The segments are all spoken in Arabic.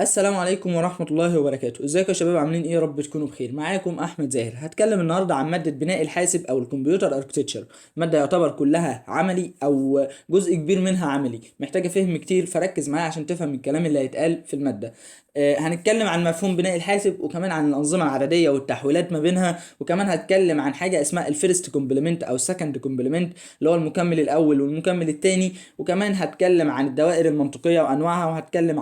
السلام عليكم ورحمة الله وبركاته. ازيكم يا شباب؟ عاملين ايه؟ يا رب تكونوا بخير. معاكم احمد زاهر. هتكلم النهارده عن مادة بناء الحاسب او الكمبيوتر اركتشر. مادة يعتبر كلها عملي او جزء كبير منها عملي، محتاجة فهم كتير، فركز معايا عشان تفهم الكلام اللي هيتقال في المادة. هنتكلم عن مفهوم بناء الحاسب، وكمان عن الأنظمة العددية والتحويلات ما بينها، وكمان هتكلم عن حاجة اسمها الفيرست كومبلمنت أو السكند كومبلمنت اللي هو المكمل الأول والمكمل الثاني، وكمان هتكلم عن الدوائر المنطقية وأنواعها، وهتكلم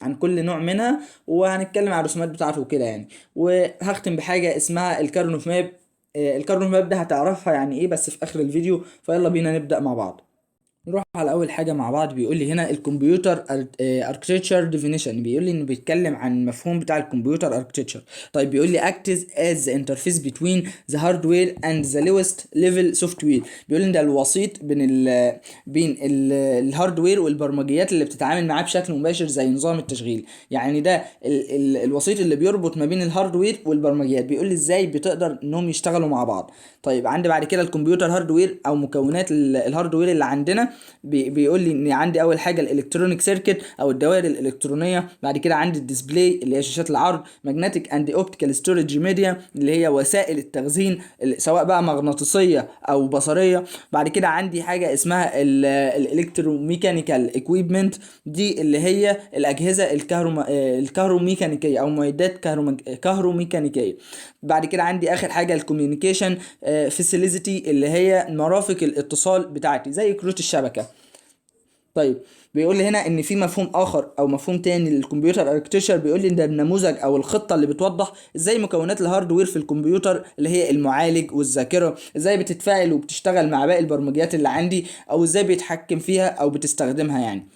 عن كل نوع منها، وهنتكلم عن الرسومات بتاعته وكده يعني. وهختم بحاجة اسمها الكارنوف ماب. الكارنوف ماب ده هتعرفها يعني ايه بس في آخر الفيديو، فيلا بينا نبدأ مع بعض. نروح على اول حاجه مع بعض. بيقول لي هنا الكمبيوتر اركتشر ديفينيشن، بيقول لي انه بيتكلم عن المفهوم بتاع الكمبيوتر اركتشر. طيب بيقول لي acts as the interface between the hardware and the lowest level software. بيقول لي ان ده الوسيط بين الهاردوير والبرمجيات اللي بتتعامل معاه بشكل مباشر زي نظام التشغيل. يعني ده الوسيط اللي بيربط ما بين الهاردوير والبرمجيات. بيقول لي ازاي بتقدر انهم يشتغلوا مع بعض. طيب عندي بعد كده الكمبيوتر هاردوير او مكونات الهاردوير اللي عندنا. بيقول لي ان عندي اول حاجه الالكترونيك سيركت او الدوائر الالكترونيه. بعد كده عندي الديسبلاي اللي هي شاشات العرض، ماجنتيك اند اوبتيكال ستورج ميديا اللي هي وسائل التخزين سواء بقى مغناطيسيه او بصريه. بعد كده عندي حاجه اسمها الالكتروميكانيكال اكويبمنت، دي اللي هي الاجهزه الكهروميكانيكيه او معدات كهروميكانيكيه. بعد كده عندي اخر حاجه الكوميونيكيشن فاسيليتي اللي هي مرافق الاتصال بتاعتي زي كروت الشبكه. طيب بيقول لي هنا ان في مفهوم اخر او مفهوم تاني للكمبيوتر اركتشر. بيقول لي ان ده النموذج او الخطه اللي بتوضح ازاي مكونات الهاردوير في الكمبيوتر اللي هي المعالج والذاكره ازاي بتتفاعل وبتشتغل مع باقي البرمجيات اللي عندي، او ازاي بيتحكم فيها او بتستخدمها يعني.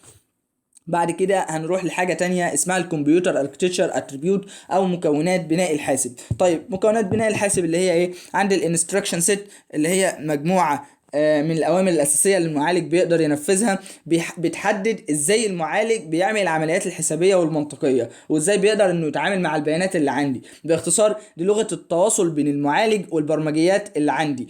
بعد كده هنروح لحاجة تانية اسمها الكمبيوتر اركتشر اتريبيوت او مكونات بناء الحاسب. طيب مكونات بناء الحاسب اللي هي ايه؟ عندي الانستراكشن سيت اللي هي مجموعة من الاوامر الاساسيه اللي المعالج بيقدر ينفذها. بتحدد ازاي المعالج بيعمل العمليات الحسابيه والمنطقيه، وازاي بيقدر انه يتعامل مع البيانات اللي عندي. باختصار دي لغه التواصل بين المعالج والبرمجيات اللي عندي.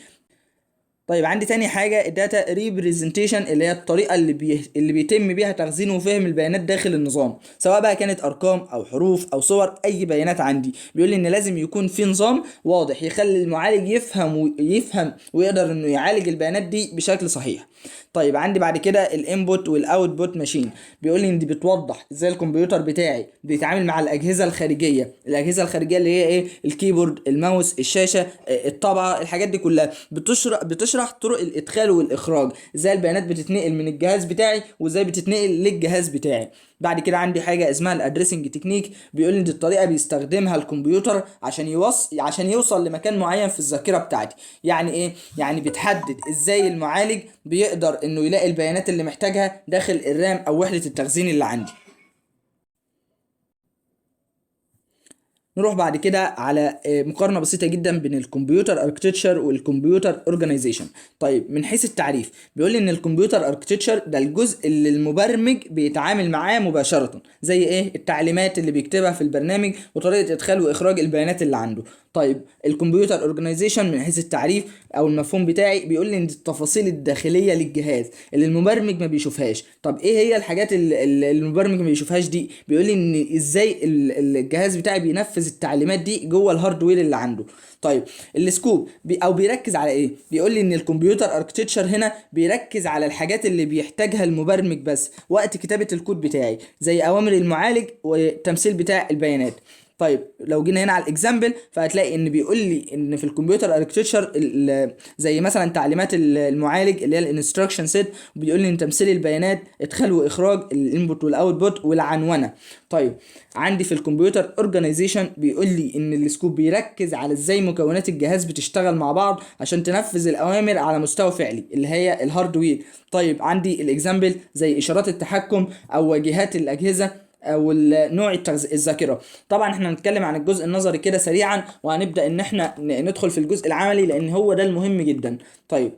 طيب عندي تاني حاجة الداتا ريبريزنتيشن اللي هي الطريقة اللي بيتم بيها تخزين وفهم البيانات داخل النظام، سواء بقى كانت أرقام أو حروف أو صور، أي بيانات عندي. بيقول لي إن لازم يكون في نظام واضح يخلي المعالج يفهم ويقدر إنه يعالج البيانات دي بشكل صحيح. طيب عندي بعد كده الانبوت والاوتبوت ماشين. بيقول لي ان دي بتوضح ازاي الكمبيوتر بتاعي بيتعامل مع الاجهزه الخارجيه اللي هي ايه؟ الكيبورد، الماوس، الشاشه، الطبعه، الحاجات دي كلها. بتشرح طرق الادخال والاخراج، ازاي البيانات بتتنقل من الجهاز بتاعي وازاي بتتنقل للجهاز بتاعي. بعد كده عندي حاجه اسمها الادريسنج تكنيك. بيقول لي دي الطريقه بيستخدمها الكمبيوتر عشان يوصل لمكان معين في الذاكره بتاعتي. يعني ايه؟ يعني بتحدد ازاي المعالج بيقدر انه يلاقي البيانات اللي محتاجها داخل الرام او وحده التخزين اللي عندي. نروح بعد كده على مقارنة بسيطة جدا بين الكمبيوتر اركتشر والكمبيوتر اورجانيزيشن. طيب من حيث التعريف بيقول لي ان الكمبيوتر اركتشر ده الجزء اللي المبرمج بيتعامل معاه مباشرة، زي ايه؟ التعليمات اللي بيكتبها في البرنامج وطريقة ادخال واخراج البيانات اللي عنده. طيب الكمبيوتر اورجانيزيشن من حيث التعريف او المفهوم بتاعي بيقول لي ان التفاصيل الداخليه للجهاز اللي المبرمج ما بيشوفهاش. طب ايه هي الحاجات اللي المبرمج ما بيشوفهاش دي؟ بيقول لي ان ازاي الجهاز بتاعي بينفذ التعليمات دي جوه الهاردوير اللي عنده. طيب السكوب او بيركز على ايه؟ بيقول لي ان الكمبيوتر اركتشر هنا بيركز على الحاجات اللي بيحتاجها المبرمج بس وقت كتابه الكود بتاعي، زي اوامر المعالج والتمثيل بتاع البيانات. طيب لو جينا هنا على الاكزامبل فهتلاقي ان بيقول لي ان في الكمبيوتر اركتشر زي مثلا تعليمات المعالج اللي هي الانستراكشن سيت، وبيقول لي ان تمثيل البيانات، ادخال واخراج الانبوت والاوتبوت والعنونه. طيب عندي في الكمبيوتر اورجانيزيشن بيقول لي ان السكوب بيركز على ازاي مكونات الجهاز بتشتغل مع بعض عشان تنفذ الاوامر على مستوى فعلي اللي هي الهاردوير. طيب عندي الاكزامبل زي اشارات التحكم او واجهات الاجهزه او نوع الذاكره. طبعا احنا هنتكلم عن الجزء النظري كده سريعا، وهنبدا ان احنا ندخل في الجزء العملي لان هو ده المهم جدا. طيب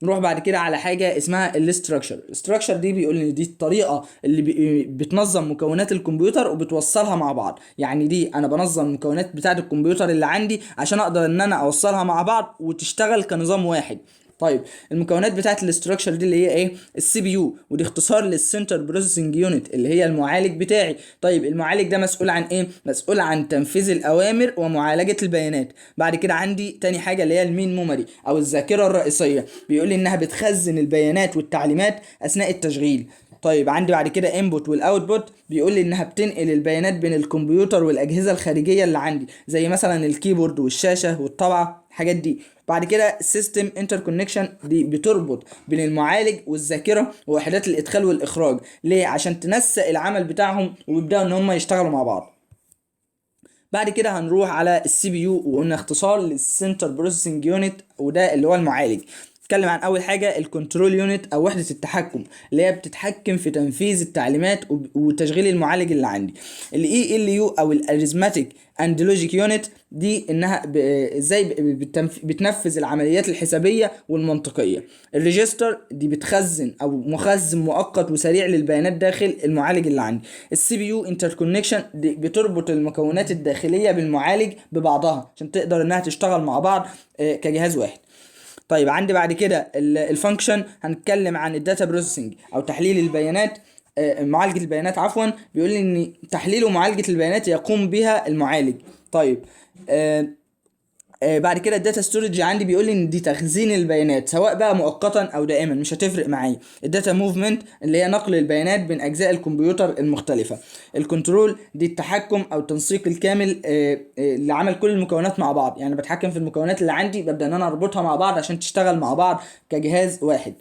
نروح بعد كده على حاجه اسمها الاستراكشر دي. بيقول ان دي الطريقه اللي بتنظم مكونات الكمبيوتر وبتوصلها مع بعض. يعني دي انا بنظم المكونات بتاعه الكمبيوتر اللي عندي عشان اقدر ان انا اوصلها مع بعض وتشتغل كنظام واحد. طيب المكونات بتاعت الاستراكشر دي اللي هي ايه؟ السي بي يو، ودي اختصار للسنتر بروسيسنج يونت اللي هي المعالج بتاعي. طيب المعالج ده مسؤول عن ايه؟ مسؤول عن تنفيذ الاوامر ومعالجه البيانات. بعد كده عندي تاني حاجه اللي هي المين ميموري او الذاكره الرئيسيه، بيقول لي انها بتخزن البيانات والتعليمات اثناء التشغيل. طيب عندي بعد كده انبوت والاوتبوت، بيقول لي انها بتنقل البيانات بين الكمبيوتر والاجهزه الخارجيه اللي عندي، زي مثلا الكيبورد والشاشه والطبعه، الحاجات دي. بعد كده السيستم انتركونكشن، دي بتربط بين المعالج والذاكره ووحدات الادخال والاخراج. ليه؟ عشان تنسق العمل بتاعهم ويبداوا ان هم يشتغلوا مع بعض. بعد كده هنروح على السي بي يو، وقلنا اختصار للسنتر بروسيسنج يونت، وده اللي هو المعالج. نتكلم عن اول حاجه الكنترول يونت او وحده التحكم، اللي هي بتتحكم في تنفيذ التعليمات وتشغيل المعالج اللي عندي. الاي ال يو او الاريزماتيك اند لوجيك يونت، دي انها ازاي بتنفذ العمليات الحسابيه والمنطقيه. الريجستر دي بتخزن او مخزن مؤقت وسريع للبيانات داخل المعالج اللي عندي. السي بي يو انتركونكشن، دي بتربط المكونات الداخليه بالمعالج ببعضها عشان تقدر انها تشتغل مع بعض كجهاز واحد. طيب عندي بعد كده الفانكشن، هنتكلم عن الداتا بروسيسنج او تحليل البيانات، معالجة البيانات عفوا. بيقول لي ان تحليل ومعالجة البيانات يقوم بها المعالج. طيب بعد كده الداتا ستورج عندي، بيقول لي ان دي تخزين البيانات سواء بقى مؤقتا او دائما، مش هتفرق معايا. الداتا موفمنت اللي هي نقل البيانات بين اجزاء الكمبيوتر المختلفه. الكنترول دي التحكم او التنسيق الكامل لعمل كل المكونات مع بعض، يعني بتحكم في المكونات اللي عندي، ببدا ان انا اربطها مع بعض عشان تشتغل مع بعض كجهاز واحد.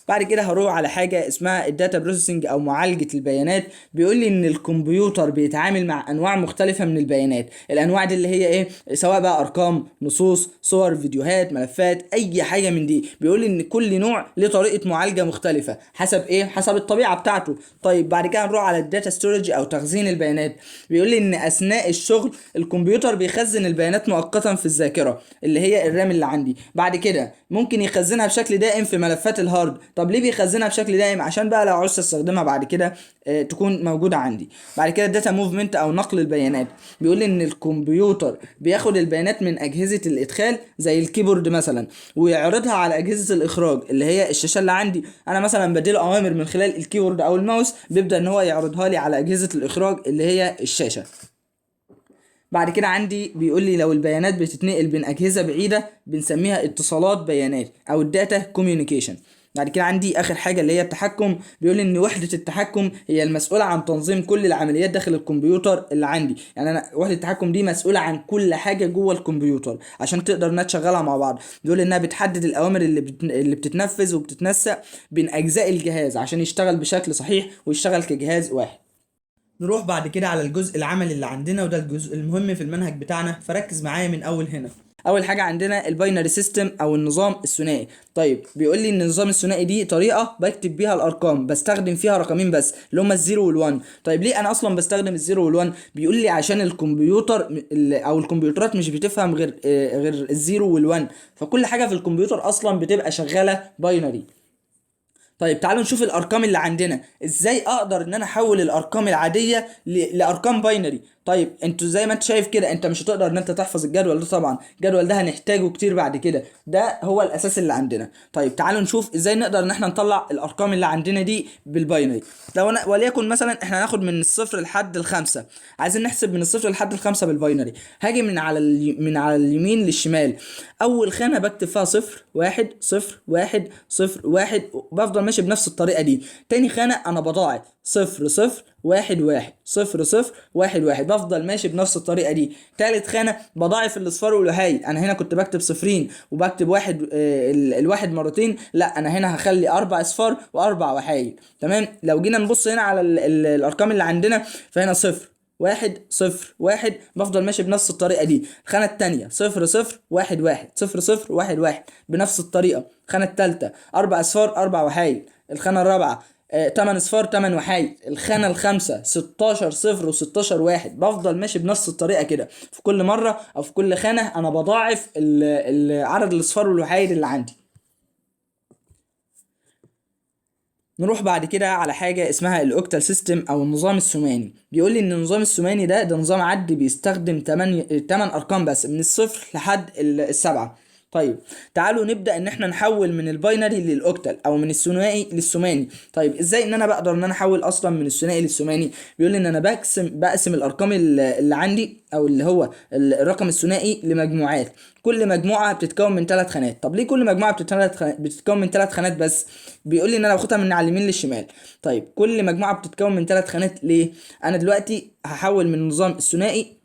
بعد كده هروح على حاجه اسمها الداتا بروسيسنج او معالجه البيانات. بيقول لي ان الكمبيوتر بيتعامل مع انواع مختلفه من البيانات. الانواع دي اللي هي ايه؟ سواء بقى ارقام، نصوص، صور، فيديوهات، ملفات، اي حاجه من دي. بيقول لي ان كل نوع له طريقه معالجه مختلفه حسب ايه؟ حسب الطبيعه بتاعته. طيب بعد كده هنروح على الداتا ستورج او تخزين البيانات. بيقول لي ان اثناء الشغل الكمبيوتر بيخزن البيانات مؤقتا في الذاكره اللي هي الرام اللي عندي. بعد كده ممكن يخزنها بشكل دائم في ملفات الهارد. طب ليه بيخزنها بشكل دائم؟ عشان بقى لو عاوز استخدمها بعد كده تكون موجوده عندي. بعد كده الداتا موفمنت او نقل البيانات، بيقول ان الكمبيوتر بياخد البيانات من اجهزه الادخال زي الكيبورد مثلا، ويعرضها على اجهزه الاخراج اللي هي الشاشه اللي عندي. انا مثلا بديله اوامر من خلال الكيبورد او الماوس، بيبدا ان هو يعرضها لي على اجهزه الاخراج اللي هي الشاشه. بعد كده عندي بيقول لي لو البيانات بتتنقل بين اجهزه بعيده بنسميها اتصالات بيانات او الداتا كوميونيكيشن. بعد كده عندي اخر حاجه اللي هي التحكم. بيقول لي ان وحده التحكم هي المسؤوله عن تنظيم كل العمليات داخل الكمبيوتر اللي عندي. يعني انا وحده التحكم دي مسؤوله عن كل حاجه جوه الكمبيوتر عشان تقدر انها تشغلها مع بعض. بيقول انها بتحدد الاوامر اللي بتتنفذ وبتتنسق بين اجزاء الجهاز عشان يشتغل بشكل صحيح ويشتغل كجهاز واحد. نروح بعد كده على الجزء العملي اللي عندنا، وده الجزء المهم في المنهج بتاعنا، فركز معايا من اول هنا. اول حاجه عندنا الباينري سيستم او النظام الثنائي. طيب بيقول لي ان النظام الثنائي دي طريقه بكتب بيها الارقام، بستخدم فيها رقمين بس اللي هما الزيرو والوان. طيب ليه انا اصلا بستخدم الزيرو والوان؟ بيقول لي عشان الكمبيوتر او الكمبيوترات مش بتفهم غير الزيرو والوان، فكل حاجه في الكمبيوتر اصلا بتبقى شغاله باينري. طيب تعالوا نشوف الارقام اللي عندنا ازاي اقدر ان انا احول الارقام العاديه لارقام باينري. طيب انتوا زي ما انت شايف كده، انت مش هتقدر ان انت تحفظ الجدول ده طبعا، الجدول ده هنحتاجه كتير بعد كده، ده هو الاساس اللي عندنا. طيب تعالوا نشوف ازاي نقدر ان احنا نطلع الارقام اللي عندنا دي بالباينري. لو انا وليكن مثلا احنا هناخد من الصفر لحد الخمسة، عايزين نحسب من الصفر لحد الخمسة بالباينري. هاجي من على اليمين للشمال، اول خانه بكتب فيها صفر واحد صفر واحد صفر واحد، بفضل ماشي بنفس الطريقه دي. تاني خانه انا بضاعف صفر صفر واحد واحد صفر صفر واحد واحد، بفضل ماشي بنفس الطريقه دي. تالت خانه بضاعف الاصفار والوحايد، انا هنا كنت بكتب صفرين وبكتب واحد الواحد مرتين، لا انا هنا هخلي اربع اصفار واربع وحايد. تمام. لو جينا نبص هنا على الارقام اللي عندنا، فهنا صفر واحد صفر واحد، بفضل ماشي بنفس الطريقة دي. الخانة التانية صفر صفر واحد واحد صفر صفر واحد واحد بنفس الطريقة. الخانة التالتة أربع أصفار أربع وحايد. الخانة الرابعة تمن أصفار تمن وحايد. الخانة الخامسة 16 صفر و16 واحد، بفضل ماشي بنفس الطريقة كده في كل مرة أو في كل خانة أنا بضاعف عدد الأصفار والوحايد اللي عندي. نروح بعد كده على حاجة اسمها الاوكتال سيستم او النظام الثماني. بيقول لي ان النظام الثماني ده نظام عد بيستخدم 8 ارقام بس من الصفر لحد السبعة. طيب تعالوا نبدا ان احنا نحول من الباينري للاوكتال او من الثنائي للثماني. طيب ازاي ان انا بقدر ان انا احول اصلا من الثنائي للثماني؟ بيقول لي ان انا بقسم الارقام اللي عندي او اللي هو الرقم الثنائي لمجموعات. كل مجموعه بتتكون من 3 خانات. طب ليه كل مجموعه بتتكون من 3 خانات بس؟ بيقول لي ان انا باخدها من على اليمين للشمال. طيب كل مجموعه بتتكون من 3 خانات ليه؟ انا دلوقتي هحول من النظام الثنائي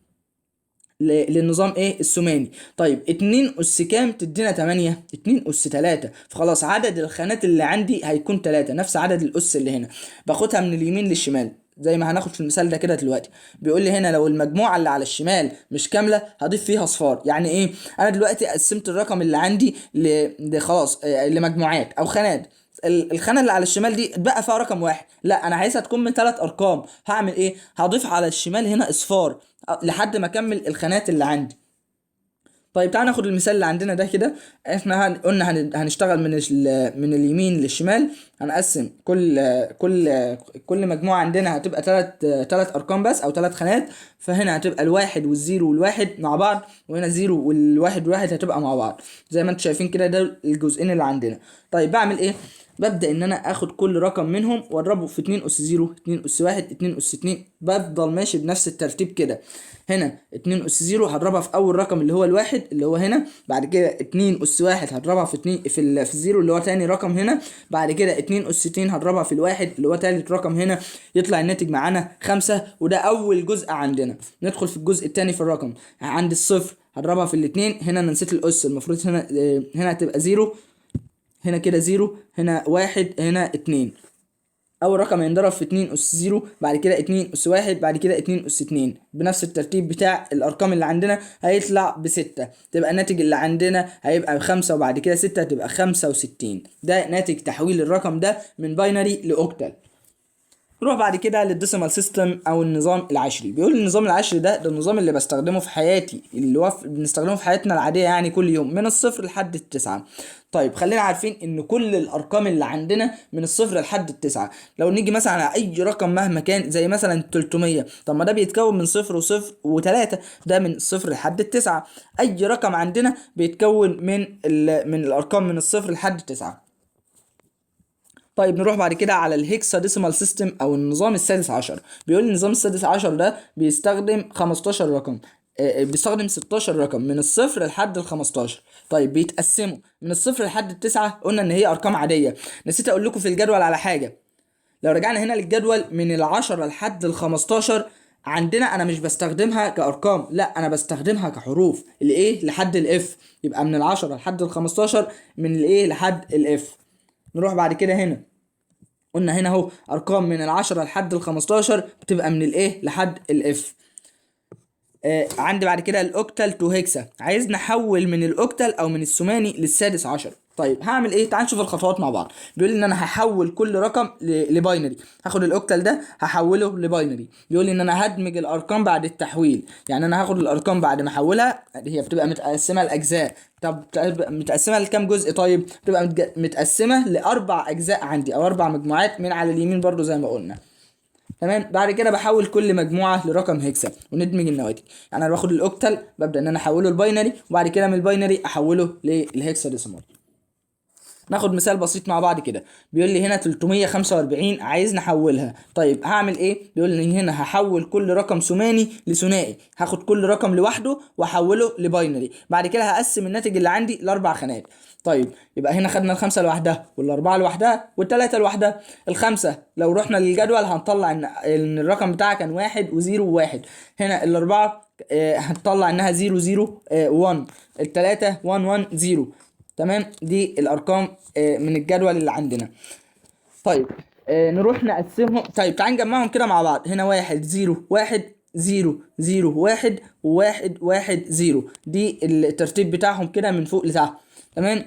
للنظام ايه الثماني. طيب 2 اس كام تدينا 8؟ 2 اس 3. فخلاص عدد الخانات اللي عندي هيكون 3، نفس عدد الاس اللي هنا. باخدها من اليمين للشمال زي ما هناخد في المثال ده كده دلوقتي. بيقول لي هنا لو المجموعه اللي على الشمال مش كامله هضيف فيها اصفار. يعني ايه؟ انا دلوقتي قسمت الرقم اللي عندي خلاص لمجموعات او خانات. الخانه اللي على الشمال دي اتبقى فيها رقم واحد، لا انا عايزها تكون من 3 ارقام. هعمل ايه؟ هضيف على الشمال هنا اصفار لحد ما اكمل الخانات اللي عندي. طيب تعال ناخد المثال اللي عندنا ده كده. احنا قلنا هنشتغل من اليمين للشمال. هنقسم كل مجموعة عندنا هتبقى تلات ارقام بس او 3 خانات. فهنا هتبقى الواحد والزيرو والواحد مع بعض، وهنا الزيرو والواحد هتبقى مع بعض زي ما انتم شايفين كده. ده الجزئين اللي عندنا. طيب بعمل ايه؟ ببدأ ان انا اخد كل رقم منهم واضربه في 2 اس 0، 2 اس 1، 2 اس 2. بفضل ماشي بنفس الترتيب كده. هنا 2 اس 0 هضربها في اول رقم اللي هو الواحد اللي هو هنا. بعد كده 2 اس 1 هضربها في 2 في الزيرو اللي هو تاني رقم هنا. بعد كده 2 اس 2 هضربها في الواحد اللي هو تالت رقم هنا. يطلع الناتج معانا 5. وده اول جزء عندنا. ندخل في الجزء التاني في الرقم. عند الصفر هضربها في الاتنين. هنا انا نسيت الاس، المفروض هنا هتبقى 0. هنا كده 0، هنا 1، هنا 2. اول رقم هينضرب في 2 اس 0، بعد كده 2 اس 1، بعد كده 2 اس 2 بنفس الترتيب بتاع الارقام اللي عندنا. هيطلع ب6. تبقى الناتج اللي عندنا هيبقى 5 وبعد كده 6 تبقى 65. ده ناتج تحويل الرقم ده من باينري لاوكتال. نروح بعد كده للديسيمال سيستم او النظام العشري. بيقول النظام العشري ده النظام اللي بستخدمه في حياتي، اللي هو بنستخدمه في حياتنا العاديه يعني كل يوم من الصفر لحد التسعة. طيب خلينا عارفين ان كل الارقام اللي عندنا من الصفر لحد التسعة. لو نيجي مثلا على اي رقم مهما كان زي مثلا 300، طب ما ده بيتكون من صفر وصفر وتلاتة، ده من الصفر لحد التسعة. اي رقم عندنا بيتكون من الارقام من الصفر لحد التسعة. طيب نروح بعد كده على الهيكسا ديسيمال سيستم او النظام السادس عشر. بيقول النظام السادس عشر ده بيستخدم 15 رقم. بيستخدم 16 رقم من الصفر لحد ال 15. طيب بيتقسموا من الصفر لحد التسعة. قلنا ان هي ارقام عادية. نسيت اقول لكم في الجدول على حاجة. لو رجعنا هنا للجدول من العشرة لحد ال 15، عندنا انا مش بستخدمها كارقام، لا انا بستخدمها كحروف. الايه لحد الاف. يبقى من العشرة لحد ال 15 من الايه لحد الاف. نروح بعد كده هنا. قلنا هنا اهو ارقام من العشرة لحد ال 15 بتبقى من الايه لحد الاف. عندي بعد كده الاوكتال تو هيكسا. عايز نحول من الاوكتال او من الثماني للسادس عشر. طيب هعمل ايه؟ تعال نشوف الخطوات مع بعض. بيقول لي ان انا هحول كل رقم لباينري. هاخد الاوكتال ده هحوله لباينري. بيقول لي ان اانا هدمج الارقام بعد التحويل. يعني انا هاخد الارقام بعد ما احولها، هي بتبقى متقسمه لاجزاء. طب متقسمه لكام جزء؟ طيب بتبقى متقسمه ل4 اجزاء عندي او 4 مجموعات من على اليمين برضو زي ما قلنا. تمام. بعد كده بحول كل مجموعه لرقم هيكسا وندمج النواتج. يعني انا باخد الاوكتال ببدا ان انا احوله لباينري، وبعد كده من الباينري احوله للهيكسا ديسيمال. ناخد مثال بسيط مع بعض كده. بيقول لي هنا 345 عايز نحولها. طيب هعمل ايه؟ بيقول لي هنا هحول كل رقم ثماني لثنائي. هاخد كل رقم لوحده واحوله لباينري. بعد كده هقسم الناتج اللي عندي ل4 خانات. طيب يبقى هنا خدنا الخمسة لوحدها والأربعة لوحدها والتلاتة لوحدها. الخمسة لو رحنا للجدول هنطلع إن الرقم بتاعها كان 1 و0 و1. هنا الأربعة هنطلع إنها 0 0 1. التلاتة 1 1 0. تمام. دي الارقام من الجدول اللي عندنا. طيب نروح نقسمهم. طيب تعال نجمعهم كده مع بعض. هنا 1 0 1 0 0 1 1 1 0. دي الترتيب بتاعهم كده من فوق لتحت. تمام.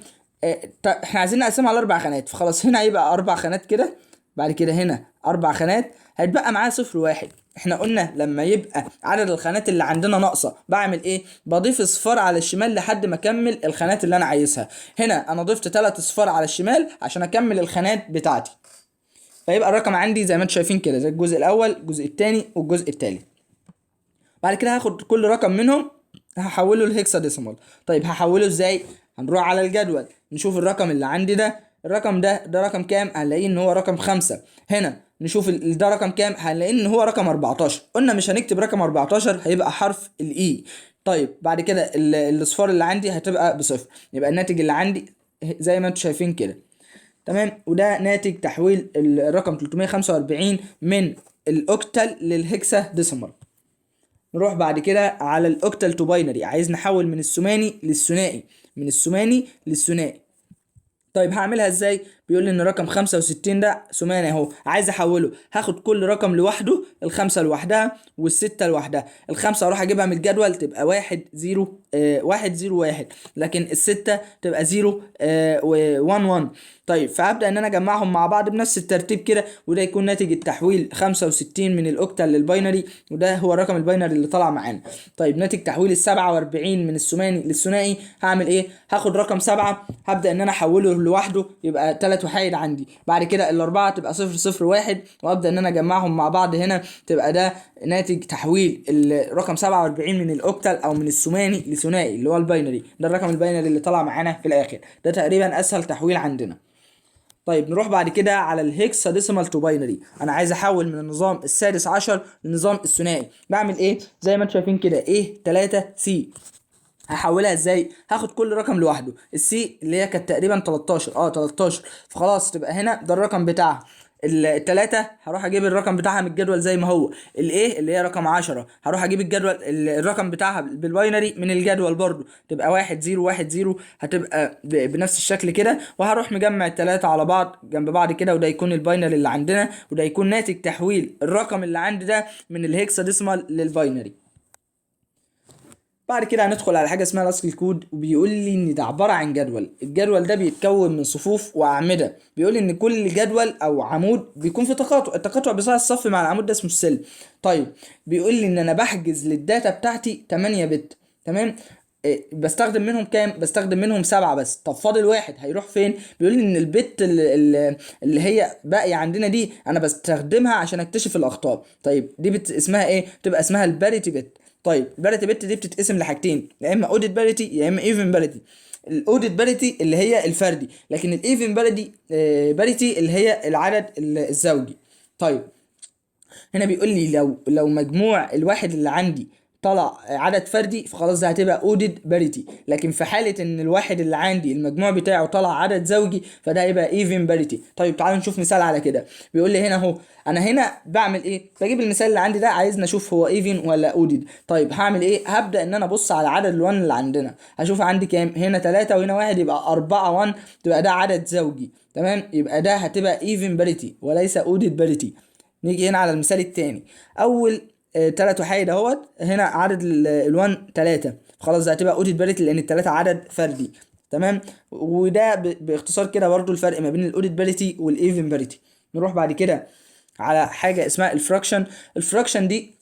احنا عايزين نقسمها على 4 خانات. فخلاص هنا هيبقى 4 خانات كده. بعد كده هنا 4 خانات. هيتبقى معايا 0 و1. احنا قلنا لما يبقى عدد الخانات اللي عندنا ناقصه بعمل ايه؟ بضيف اصفار على الشمال لحد ما اكمل الخانات اللي انا عايزها. هنا انا ضفت 3 اصفار على الشمال عشان اكمل الخانات بتاعتي. فيبقى الرقم عندي زي ما انتم شايفين كده، زي الجزء الاول الجزء الثاني والجزء الثالث. بعد كده هاخد كل رقم منهم هحوله لهكسا ديسيمال. طيب هحوله ازاي؟ هنروح على الجدول نشوف الرقم اللي عندي ده، الرقم ده رقم كام؟ هنلاقيه ان هو رقم 5. هنا نشوف ده رقم كام؟ هنلاقيه ان هو رقم 14. قلنا مش هنكتب رقم 14، هيبقى حرف الاي. طيب بعد كده الاصفار اللي عندي هتبقى بصفر، يبقى الناتج اللي عندي زي ما انتم شايفين كده. تمام، وده ناتج تحويل الرقم 345 من الاوكتال للهكسا ديسيمال. نروح بعد كده على الاوكتال تو باينري، عايز نحول من الثماني للثنائي، من الثماني للثنائي. طيب هعملها ازاي؟ بيقول لي ان رقم 65 ده ثماني اهو، عايز احوله. هاخد كل رقم لوحده، الخمسة لوحدها والستة لوحدها. الخمسة اروح اجيبها من الجدول تبقى 1 0 1، لكن الستة تبقى 0 1 1. طيب فهبدأ ان انا اجمعهم مع بعض بنفس الترتيب كده، وده يكون ناتج التحويل 65 من الاوكتال للباينري، وده هو الرقم الباينري اللي طلع معانا. طيب ناتج تحويل ال 47 من الثماني للثنائي، هعمل ايه؟ هاخد رقم 7 هبدأ ان انا احوله لوحده، يبقى 3 وحيد عندي. بعد كده الاربعة تبقى 0 0 1، وابدأ ان انا اجمعهم مع بعض هنا، تبقى ده ناتج تحويل الرقم 47 من الاوكتال او من الثماني لثنائي اللي هو الباينري. ده الرقم الباينري اللي طلع معانا في الاخر، ده تقريبا اسهل تحويل عندنا. طيب نروح بعد كده على الهكسا ديسيمال تو باينري. انا عايز احول من النظام السادس عشر للنظام الثنائي. بعمل ايه؟ زي ما انتم شايفين كده، ايه 3 سي. هحولها ازاي؟ هاخد كل رقم لوحده. السي اللي هي كانت تقريبا 13، 13، فخلاص تبقى هنا ده الرقم بتاعها. التلاتة هروح اجيب الرقم بتاعها من الجدول زي ما هو. الايه اللي هي رقم 10 هروح اجيب الجدول الرقم بتاعها بالباينري من الجدول برضو، تبقى 1 0 1 0، هتبقى بنفس الشكل كده. وهروح مجمع التلاتة على بعض جنب بعض كده، وده يكون الباينري اللي عندنا، وده يكون ناتج تحويل الرقم اللي عندي ده من الهكسا ديسمال للباينري. بعد كده هندخل على حاجه اسمها الاسكي كود، وبيقول لي ان ده عباره عن جدول. الجدول ده بيتكون من صفوف واعمده. بيقول لي ان كل جدول او عمود بيكون في تقاطع، التقاطع بتاع الصف مع العمود ده اسمه السلم. طيب بيقول لي ان انا بحجز للداتا بتاعتي 8 بت. تمام، بستخدم منهم كام؟ بستخدم منهم 7 بس. طب فاضل واحد هيروح فين؟ بيقول لي ان البت اللي هي باقيه عندنا دي انا بستخدمها عشان اكتشف الاخطاء. طيب دي بت اسمها ايه؟ تبقى اسمها الباريتي بت. طيب الباريتي بت دي بتتقسم لحاجتين، يا اما اوديت باريتي يا اما ايفن باريتي. الاوديت باريتي اللي هي الفردي، لكن الايفن باريتي اللي هي العدد الزوجي. طيب هنا بيقول لي لو مجموع الواحد اللي عندي طلع عدد فردي، فخلاص ده هتبقى اودد باريتي. لكن في حاله ان الواحد اللي عندي المجموع بتاعه طلع عدد زوجي، فده هيبقى ايفن باريتي. طيب تعالوا نشوف مثال على كده. بيقول لي هنا اهو، انا هنا بعمل ايه؟ بجيب المثال اللي عندي ده، عايزني اشوف هو ايفن ولا اودد. طيب هعمل ايه؟ هبدا ان انا ابص على عدد الوان اللي عندنا، هشوف عندي كام. هنا 3 وهنا 1، يبقى 4 1، تبقى ده عدد زوجي. تمام، يبقى ده هتبقى ايفن باريتي وليس اودد باريتي. نيجي هنا على المثال التاني. اول 3 وحيد اهوت، هنا عدد الوان 3، خلاص ده هتبقى اوديت باريتي لان التلاتة عدد فردي. تمام، وده باختصار كده برضو الفرق ما بين الاوديت باريتي والايفن باريتي. نروح بعد كده على حاجه اسمها الفراكشن. الفراكشن دي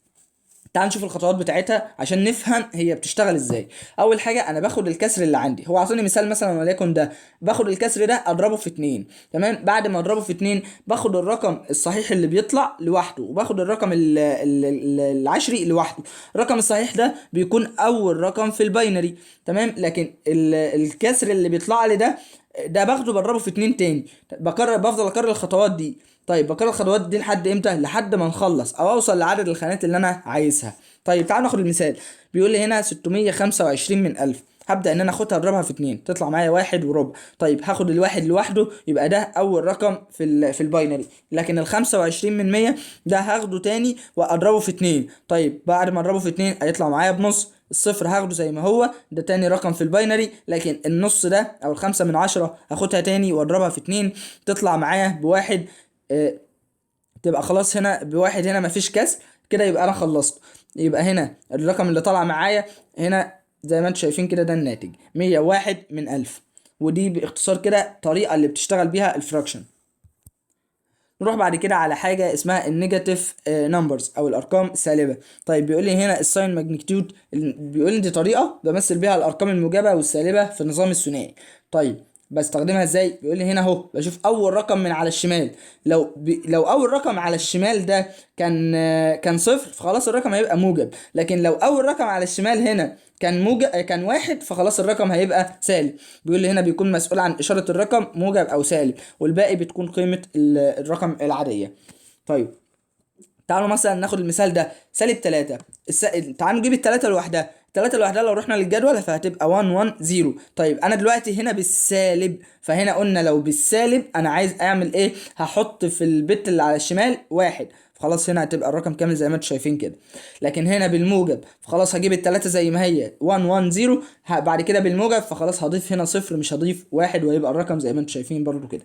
تعال نشوف الخطوات بتاعتها عشان نفهم هي بتشتغل ازاي. اول حاجه انا باخد الكسر اللي عندي، هو عطاني مثال مثلا وليكن ده، باخد الكسر ده اضربه في 2. تمام، بعد ما اضربه في 2 باخد الرقم الصحيح اللي بيطلع لوحده، وباخد الرقم العشري لوحده. الرقم الصحيح ده بيكون اول رقم في الباينري. تمام، لكن الكسر اللي بيطلع لي ده باخده بضربه في 2 تاني. بفضل اكرر الخطوات دي. طيب بكرر الخطوات دي لحد امتى؟ لحد ما نخلص او اوصل لعدد الخانات اللي انا عايزها. طيب تعال ناخد المثال. بيقول لي هنا 625 من 1000. هبدأ ان انا اخدها اضربها في 2 تطلع معايا 1 وربع. طيب هاخد الواحد لوحده، يبقى ده اول رقم في الباينري. لكن ال 25 من 100 ده هاخده تاني واضربه في 2. طيب بعد ما اضربه في 2 هيطلع معايا بنص. الصفر هاخده زي ما هو، ده تاني رقم في الباينري. لكن النص ده او الخمسة من 10 هاخدها تاني واضربها في 2، تطلع معايا بواحد. آه، تبقى خلاص هنا بواحد، هنا مفيش كسر كده، يبقى انا خلصت. يبقى هنا الرقم اللي طلع معايا هنا زي ما انتم شايفين كده، ده الناتج 101 من 1000. ودي باختصار كده الطريقة اللي بتشتغل بيها الفراكشن. نروح بعد كده على حاجة اسمها النيجاتيف نمبرز او الارقام السالبة. طيب بيقول لي هنا الساين ماجنتيود، بيقول لي دي طريقة بمثل بيها الارقام الموجبة والسالبة في النظام الثنائي. طيب بستخدمها ازاي؟ بيقول لي هنا اهو بشوف اول رقم من على الشمال، لو اول رقم على الشمال ده كان صفر، فخلاص الرقم هيبقى موجب. لكن لو اول رقم على الشمال هنا كان موجب، كان واحد، فخلاص الرقم هيبقى سالب. بيقول لي هنا بيكون مسؤول عن اشاره الرقم موجب او سالب، والباقي بتكون قيمه الرقم العاديه. طيب تعالوا مثلا ناخد المثال ده سالب 3. تعالوا نجيب التلاتة لوحدها. التلاتة لوحدها لو رحنا للجدول فهتبقى 1 1 0. طيب انا دلوقتي هنا بالسالب، فهنا قلنا لو بالسالب انا عايز اعمل ايه؟ هحط في البت اللي على الشمال واحد، خلاص هنا هتبقى الرقم كامل زي ما انتم شايفين كده. لكن هنا بالموجب فخلاص هجيب التلاتة زي ما هي 1 1 0. بعد كده بالموجب فخلاص هضيف هنا صفر مش هضيف واحد، ويبقى الرقم زي ما انتم شايفين برضو كده.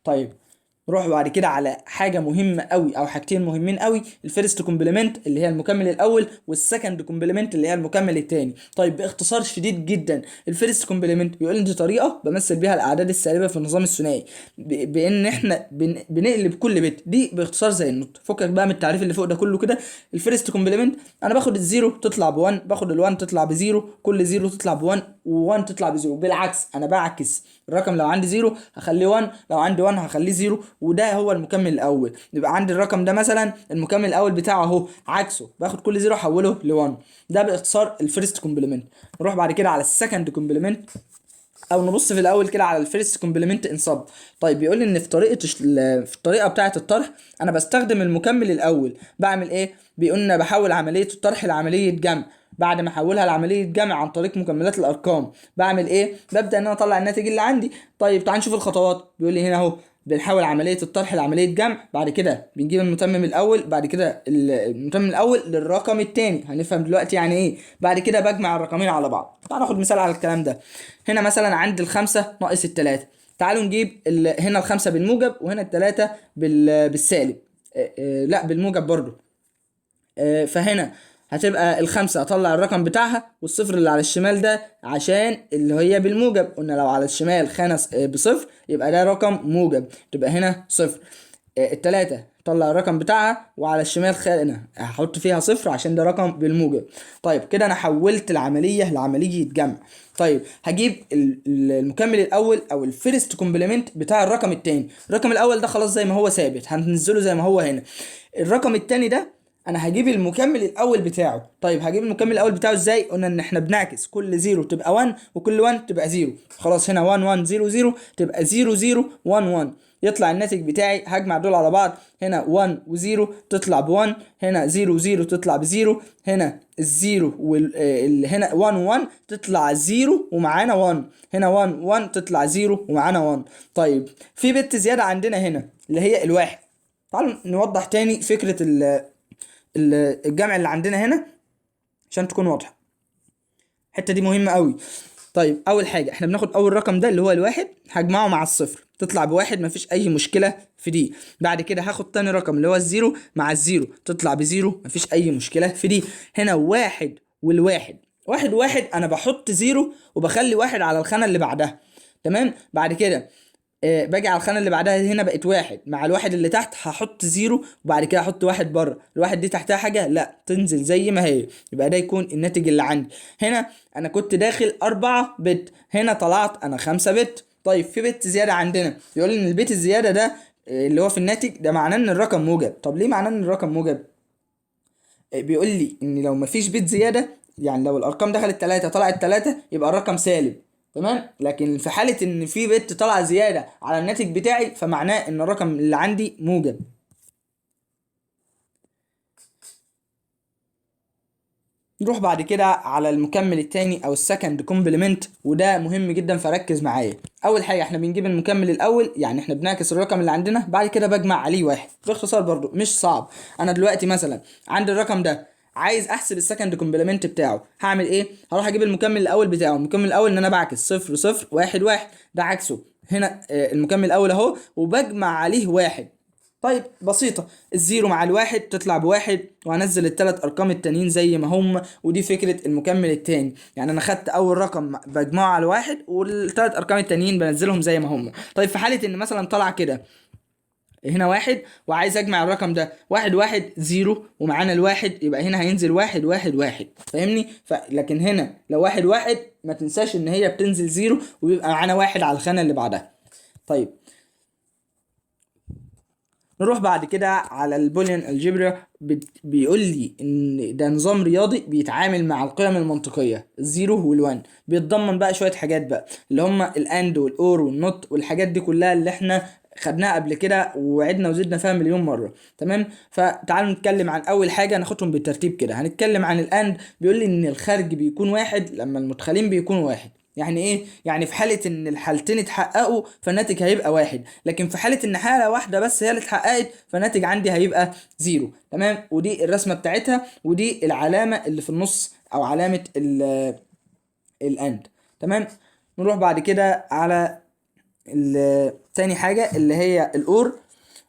طيب نروح بعد كده على حاجه مهمه قوي او حاجتين مهمين قوي، الفيرست كومبلمنت اللي هي المكمل الاول، والسكند كومبلمنت اللي هي المكمل الثاني. طيب باختصار شديد جدا، الفيرست كومبلمنت بيقول لي دي طريقه بمثل بيها الاعداد السالبه في النظام الثنائي، بان احنا بنقلب كل بت. دي باختصار زي النوت، فكك بقى من التعريف اللي فوق ده كله كده. الفيرست كومبلمنت انا باخد الزيرو تطلع ب1، باخد ال1 تطلع بزيرو، كل زيرو تطلع ب1 و1 تطلع بزيرو. بالعكس انا بعكس الرقم، لو عندي زيرو هخليه 1، لو عندي 1 هخليه زيرو، وده هو المكمل الاول. يبقى عندي الرقم ده مثلا المكمل الاول بتاعه اهو، عكسه باخد كل زيرو احوله ل1. ده باختصار الفيرست كومبلمنت. نروح بعد كده على السكند كومبلمنت، او نبص في الاول كده على الفيرست كومبلمنت ان صب. طيب بيقول لي ان في الطريقه بتاعه الطرح انا بستخدم المكمل الاول. بعمل ايه؟ بيقول لنا بحول عمليه الطرح لعمليه جمع. بعد ما احولها لعمليه جمع عن طريق مكملات الارقام بعمل ايه؟ ببدا ان انا اطلع الناتج اللي عندي. طيب تعال نشوف الخطوات. بيقول لي هنا اهو بنحول عمليه الطرح لعمليه جمع، بعد كده بنجيب المتمم الاول، بعد كده المتمم الاول للرقم الثاني، هنفهم دلوقتي يعني ايه. بعد كده بجمع الرقمين على بعض. تعال ناخد مثال على الكلام ده. هنا مثلا عندي الخمسة ناقص التلاتة. تعالوا نجيب هنا الخمسة بالموجب وهنا التلاتة بالسالب. لا بالموجب برضو. فهنا هتبقى الخمسة اطلع الرقم بتاعها، والصفر اللي على الشمال ده عشان اللي هي بالموجب. قلنا لو على الشمال خانة بصفر يبقى ده رقم موجب، تبقى هنا صفر. التلاتة طلع الرقم بتاعها وعلى الشمال خانة هحط فيها صفر عشان ده رقم بالموجب. طيب كده انا حولت العملية لعملية جمع. طيب هجيب المكمل الاول او الفيرست كومبلمنت بتاع الرقم التاني. الرقم الاول ده خلاص زي ما هو ثابت هننزله زي ما هو هنا. الرقم التاني ده انا هجيب المكمل الاول بتاعه. طيب هجيب المكمل الاول بتاعه ازاي؟ قلنا ان احنا بنعكس كل زيرو تبقى 1 وكل 1 تبقى زيرو. خلاص هنا 1 1 0 0 تبقى 0 0 1 1، يطلع الناتج بتاعي هجمع دول على بعض. هنا 1 و0 تطلع ب1، هنا 0 0 تطلع ب0، هنا الزيرو هنا 1 1 تطلع 0 ومعانا 1، هنا 1 1 تطلع 0 ومعانا 1. طيب في بت زيادة عندنا هنا اللي هي الواحد. تعالوا نوضح تاني فكرة الجمع اللي عندنا هنا عشان تكون واضحة. الحتة دي مهمة قوي. طيب اول حاجة احنا بناخد اول رقم ده اللي هو الواحد هجمعه مع الصفر تطلع بواحد، مفيش اي مشكلة في دي. بعد كده هاخد تاني رقم اللي هو الزيرو مع الزيرو تطلع بزيرو، مفيش اي مشكلة في دي. هنا واحد والواحد، واحد واحد انا بحط زيرو وبخلي واحد على الخانة اللي بعدها. تمام. بعد كده باجي على الخانه اللي بعدها هنا بقت واحد، مع الواحد اللي تحت هحط زيرو وبعد كده احط واحد بره. الواحد دي تحتها حاجه؟ لا، تنزل زي ما هي. يبقى ده يكون الناتج اللي عندي. هنا انا كنت داخل 4 بت، هنا طلعت انا 5 بت. طيب في بت زياده عندنا، يقول لي ان البيت الزياده ده اللي هو في الناتج ده معناه ان الرقم موجب. طب ليه معناه ان الرقم موجب؟ بيقول لي ان لو مفيش بيت زياده، يعني لو الارقام دخلت 3 طلعت 3 يبقى الرقم سالب. تمام. لكن في حاله ان في بت طلع زياده على الناتج بتاعي فمعناه ان الرقم اللي عندي موجب. نروح بعد كده على المكمل التاني او السكند كومبلمنت، وده مهم جدا فركز معايا. اول حاجه احنا بنجيب المكمل الاول، يعني احنا بنعكس الرقم اللي عندنا، بعد كده بجمع عليه واحد. باختصار برضو مش صعب. انا دلوقتي مثلا عندي الرقم ده عايز احسب السكند كومبلمنت بتاعه، هعمل ايه؟ هروح اجيب المكمل الاول بتاعه. المكمل الاول ان انا بعكس صفر صفر واحد واحد، ده عكسه هنا. المكمل الاول اهو وبجمع عليه واحد. طيب بسيطة، الزيرو مع الواحد تطلع بواحد، وهنزل التلات ارقام التانيين زي ما هم. ودي فكرة المكمل التاني، يعني انا خدت اول رقم بجمعه على الواحد والتلات ارقام التانيين بنزلهم زي ما هم. طيب في حالة ان مثلا طلع كده هنا واحد، وعايز اجمع الرقم ده واحد واحد زيرو، ومعانا الواحد، يبقى هنا هينزل واحد واحد واحد، فاهمني؟ لكن هنا لو واحد واحد ما تنساش ان هي بتنزل زيرو، ويبقى معانا واحد على الخانة اللي بعدها. طيب نروح بعد كده على البوليان الجبرا. بيقول لي ان ده نظام رياضي بيتعامل مع القيم المنطقيه الزيرو والوان، بيتضمن بقى شويه حاجات بقى اللي هم الاند والاور والنوت والحاجات دي كلها اللي احنا خدناها قبل كده وعدنا وزدنا فيها مليون مره. تمام، فتعالوا نتكلم عن اول حاجه، ناخدهم بالترتيب كده. هنتكلم عن الاند. بيقول لي ان الخارج بيكون واحد لما المدخلين بيكونوا واحد. يعني ايه؟ يعني في حالة ان الحالتين اتحققوا فالناتج هيبقى واحد، لكن في حالة ان حالة واحدة بس هي اللي اتحققت فالناتج عندي هيبقى زيرو. تمام، ودي الرسمة بتاعتها، ودي العلامة اللي في النص او علامة الاند. تمام، نروح بعد كده على تاني حاجة اللي هي الأور.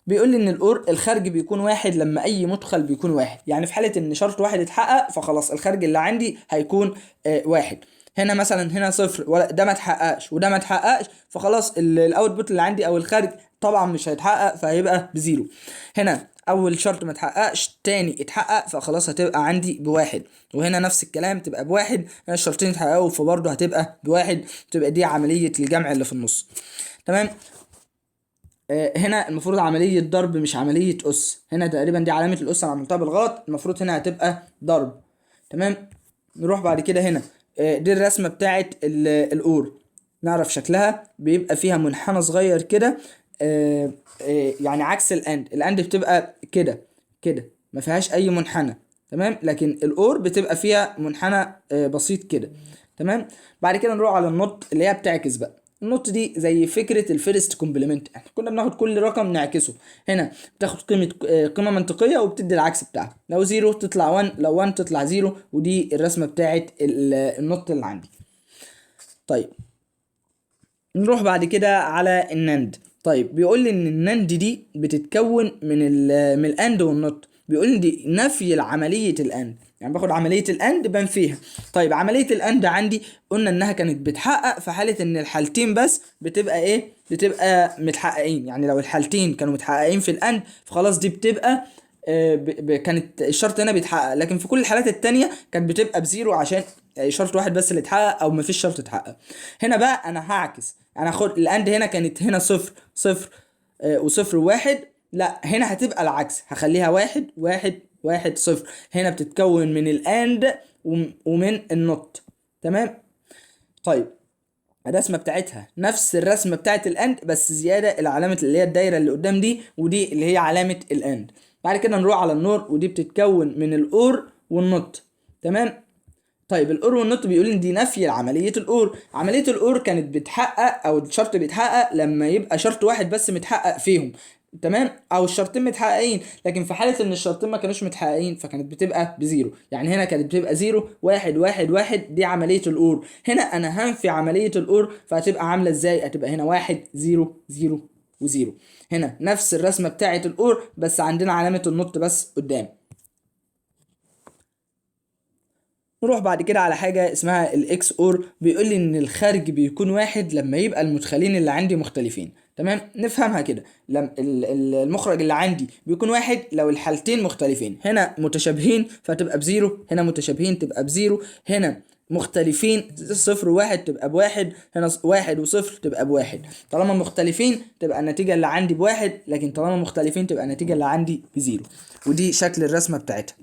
بيقول لي إن الأور الخارج بيكون واحد لما أي مدخل بيكون واحد. يعني في حالة إن شرط واحد اتحقق فخلاص الخارج اللي عندي هيكون واحد. هنا مثلا هنا صفر، ولا ده ما اتحققش وده ما اتحققش، فخلاص الاوتبوت اللي عندي او الخارج طبعا مش هيتحقق فهيبقى بزيرو. هنا اول شرط ما اتحققش، تاني اتحقق فخلاص هتبقى عندي بواحد، وهنا نفس الكلام تبقى بواحد. هنا الشرطين اتحققوا فبرضه هتبقى بواحد، تبقى دي عملية الجمع اللي في النص. تمام، هنا المفروض عملية ضرب مش عملية أس. هنا تقريبا دي علامة الأس أنا عملتها بالغلط، المفروض هنا هتبقى ضرب. تمام، نروح بعد كده هنا دي الرسمة بتاعت الأور. نعرف شكلها بيبقى فيها منحنى صغير كده، يعني عكس الأند بتبقى كده كده ما فيهاش أي منحنى. تمام، لكن الأور بتبقى فيها منحنى بسيط كده. تمام، بعد كده نروح على النوت اللي هي بتعكس بقى. النوت دي زي فكره الفيرست كومبلمنت، احنا كنا بناخد كل رقم نعكسه. هنا بتاخد قيمه منطقيه وبتدي العكس بتاعها، لو زيرو تطلع 1، لو 1 تطلع زيرو، ودي الرسمه بتاعت النوت اللي عندي. طيب نروح بعد كده على الناند. طيب بيقول لي ان الناند دي بتتكون من الاند والنوت. بيقول لي دي نفي لعمليه الاند، يعني باخد عمليه الاند بنفيها. طيب عمليه الاند عندي قلنا انها كانت بتحقق في حاله ان الحالتين بس بتبقى ايه؟ بتبقى متحققين. يعني لو الحالتين كانوا متحققين في الاند فخلاص دي بتبقى كانت الشرط هنا بيتحقق، لكن في كل الحالات التانية كانت بتبقى بزيرو عشان شرط واحد بس اللي اتحقق او مفيش شرط اتحقق. هنا بقى انا هعكس، انا هاخد الاند هنا كانت هنا صفر صفر وصفر واحد، لا هنا هتبقى العكس، هخليها واحد واحد واحد صفر. هنا بتتكون من الاند ومن النوت. تمام، طيب الرسمه بتاعتها نفس الرسمه بتاعت الاند بس زياده العلامه اللي هي الدايره اللي قدام دي، ودي اللي هي علامه الاند. بعد كده نروح على النور، ودي بتتكون من الاور والنوت. تمام، طيب الاور والنوت بيقول ان دي نفي لعمليه الاور. عمليه الاور كانت بتحقق او الشرط بيتحقق لما يبقى شرط واحد بس متحقق فيهم. تمام، او الشرطين متحققين، لكن في حاله ان الشرطين ما كانوش متحققين فكانت بتبقى بزيرو. يعني هنا كانت بتبقى زيرو واحد واحد واحد، دي عمليه الاور. هنا انا هنفي عمليه الاور فهتبقى عامله ازاي؟ هتبقى هنا واحد زيرو زيرو وزيرو. هنا نفس الرسمه بتاعه الاور بس عندنا علامه النوت بس قدام. نروح بعد كده على حاجة اسمها الاكس اور. بيقول لي ان الخارج بيكون واحد لما يبقى المدخلين اللي عندي مختلفين. تمام، نفهمها كده. المخرج اللي عندي بيكون واحد لو الحالتين مختلفين. هنا متشابهين فتبقى بزيرو، هنا متشابهين تبقى بزيرو، هنا مختلفين صفر وواحد تبقى بواحد، هنا واحد وصفر تبقى بواحد. طالما مختلفين تبقى النتيجة اللي عندي بواحد، لكن طالما مختلفين تبقى النتيجة اللي عندي بزيرو. ودي شكل الرسمة بتاعتها.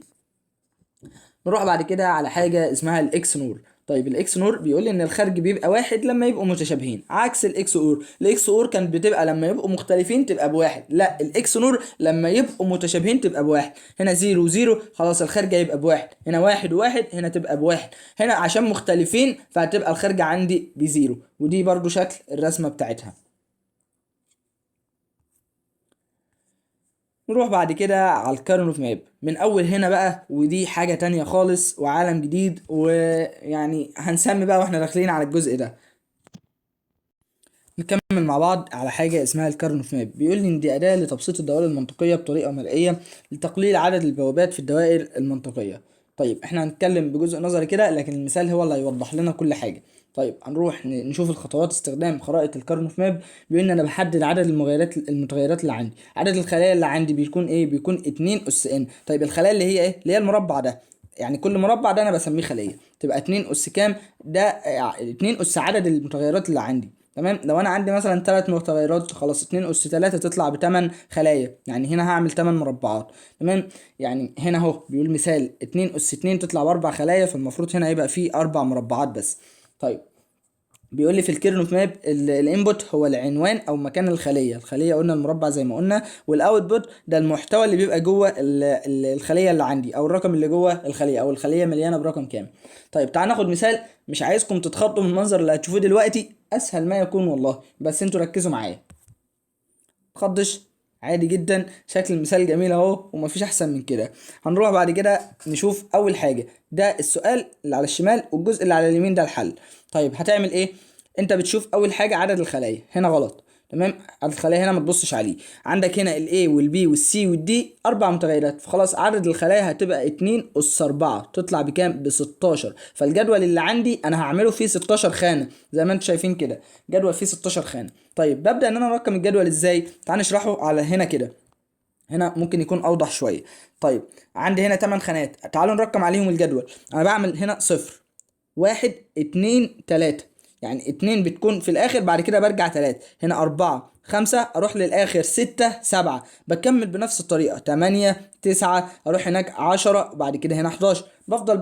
نروح بعد كده على حاجه اسمها الاكس نور. طيب الاكس نور بيقول لي ان الخارج بيبقى واحد لما يبقوا متشابهين، عكس الاكس اور. الاكس اور كانت بتبقى لما يبقوا مختلفين تبقى بواحد، لا الاكس نور لما يبقوا متشابهين تبقى بواحد. هنا زيرو زيرو خلاص الخارج هيبقى بواحد، هنا واحد واحد هنا تبقى بواحد، هنا عشان مختلفين فهتبقى الخارج عندي بزيرو. ودي برضو شكل الرسمه بتاعتها. نروح بعد كده على الكارنوف ماب من اول هنا بقى، ودي حاجة تانية خالص وعالم جديد، ويعني هنسمي بقى واحنا داخلين على الجزء ده. نكمل مع بعض على حاجة اسمها الكارنوف ماب. بيقول لي ان دي أداة لتبسيط الدوائر المنطقية بطريقة مرئية لتقليل عدد البوابات في الدوائر المنطقية. طيب احنا هنتكلم بجزء نظري كده، لكن المثال هو اللي هيوضح لنا كل حاجه. طيب هنروح نشوف الخطوات استخدام خرائط الكارنوف ماب. بيقول ان انا بحدد عدد المتغيرات اللي عندي. عدد الخلايا اللي عندي بيكون ايه؟ بيكون 2 اس ان. طيب الخلايا اللي هي ايه؟ اللي هي المربع ده، يعني كل مربع ده انا بسميه خليه. تبقى 2 اس كام؟ ده 2 اس عدد المتغيرات اللي عندي. تمام. لو انا عندي مثلا 3 متغيرات، خلاص 2 اس 3 تطلع ب 8 خلايا، يعني هنا هعمل 8 مربعات. تمام. يعني هنا اهو بيقول مثال 2 اس 2 تطلع باربع خلايا، فالمفروض هنا يبقى فيه اربع مربعات بس. طيب بيقول لي في الكيرنوف ماب الانبوت هو العنوان او مكان الخليه قلنا المربع زي ما قلنا، والاوتبوت ده المحتوى اللي بيبقى جوه الخليه اللي عندي، او الرقم اللي جوه الخليه، او الخليه مليانه برقم كام. طيب تعال ناخد مثال، مش عايزكم تتخضوا من المنظر اللي هتشوفوه دلوقتي، اسهل ما يكون والله، بس انتوا ركزوا معايا. متخضش، عادي جدا، شكل المثال جميل اهو ومفيش احسن من كده. هنروح بعد كده نشوف اول حاجه، ده السؤال اللي على الشمال والجزء اللي على اليمين ده الحل. طيب هتعمل ايه؟ انت بتشوف اول حاجه عدد الخلايا، هنا غلط. تمام. عدد الخلايا هنا ما تبصش عليه. عندك هنا الاي والبي والسي والدي اربع متغيرات، فخلاص عدد الخلايا هتبقى 2 اس 4 تطلع بكام؟ ب 16. فالجدول اللي عندي انا هعمله فيه 16 خانه زي ما انتم شايفين كده، جدول فيه 16 خانه. طيب ببدا ان انا ارقم الجدول ازاي؟ تعال نشرحه على هنا كده، هنا ممكن يكون اوضح شويه. طيب عندي هنا 8 خانات، تعالوا نرقم عليهم الجدول. انا بعمل هنا صفر، واحد، اتنين، تلاتة، يعني اتنين بتكون في الاخر، بعد كده برجع تلاتة، هنا اربعة، خمسة، اروح للاخر، ستة، سبعة، بكمل بنفس الطريقة، تمانية، تسعة، اروح هناك 10، وبعد كده هنا 11، بفضل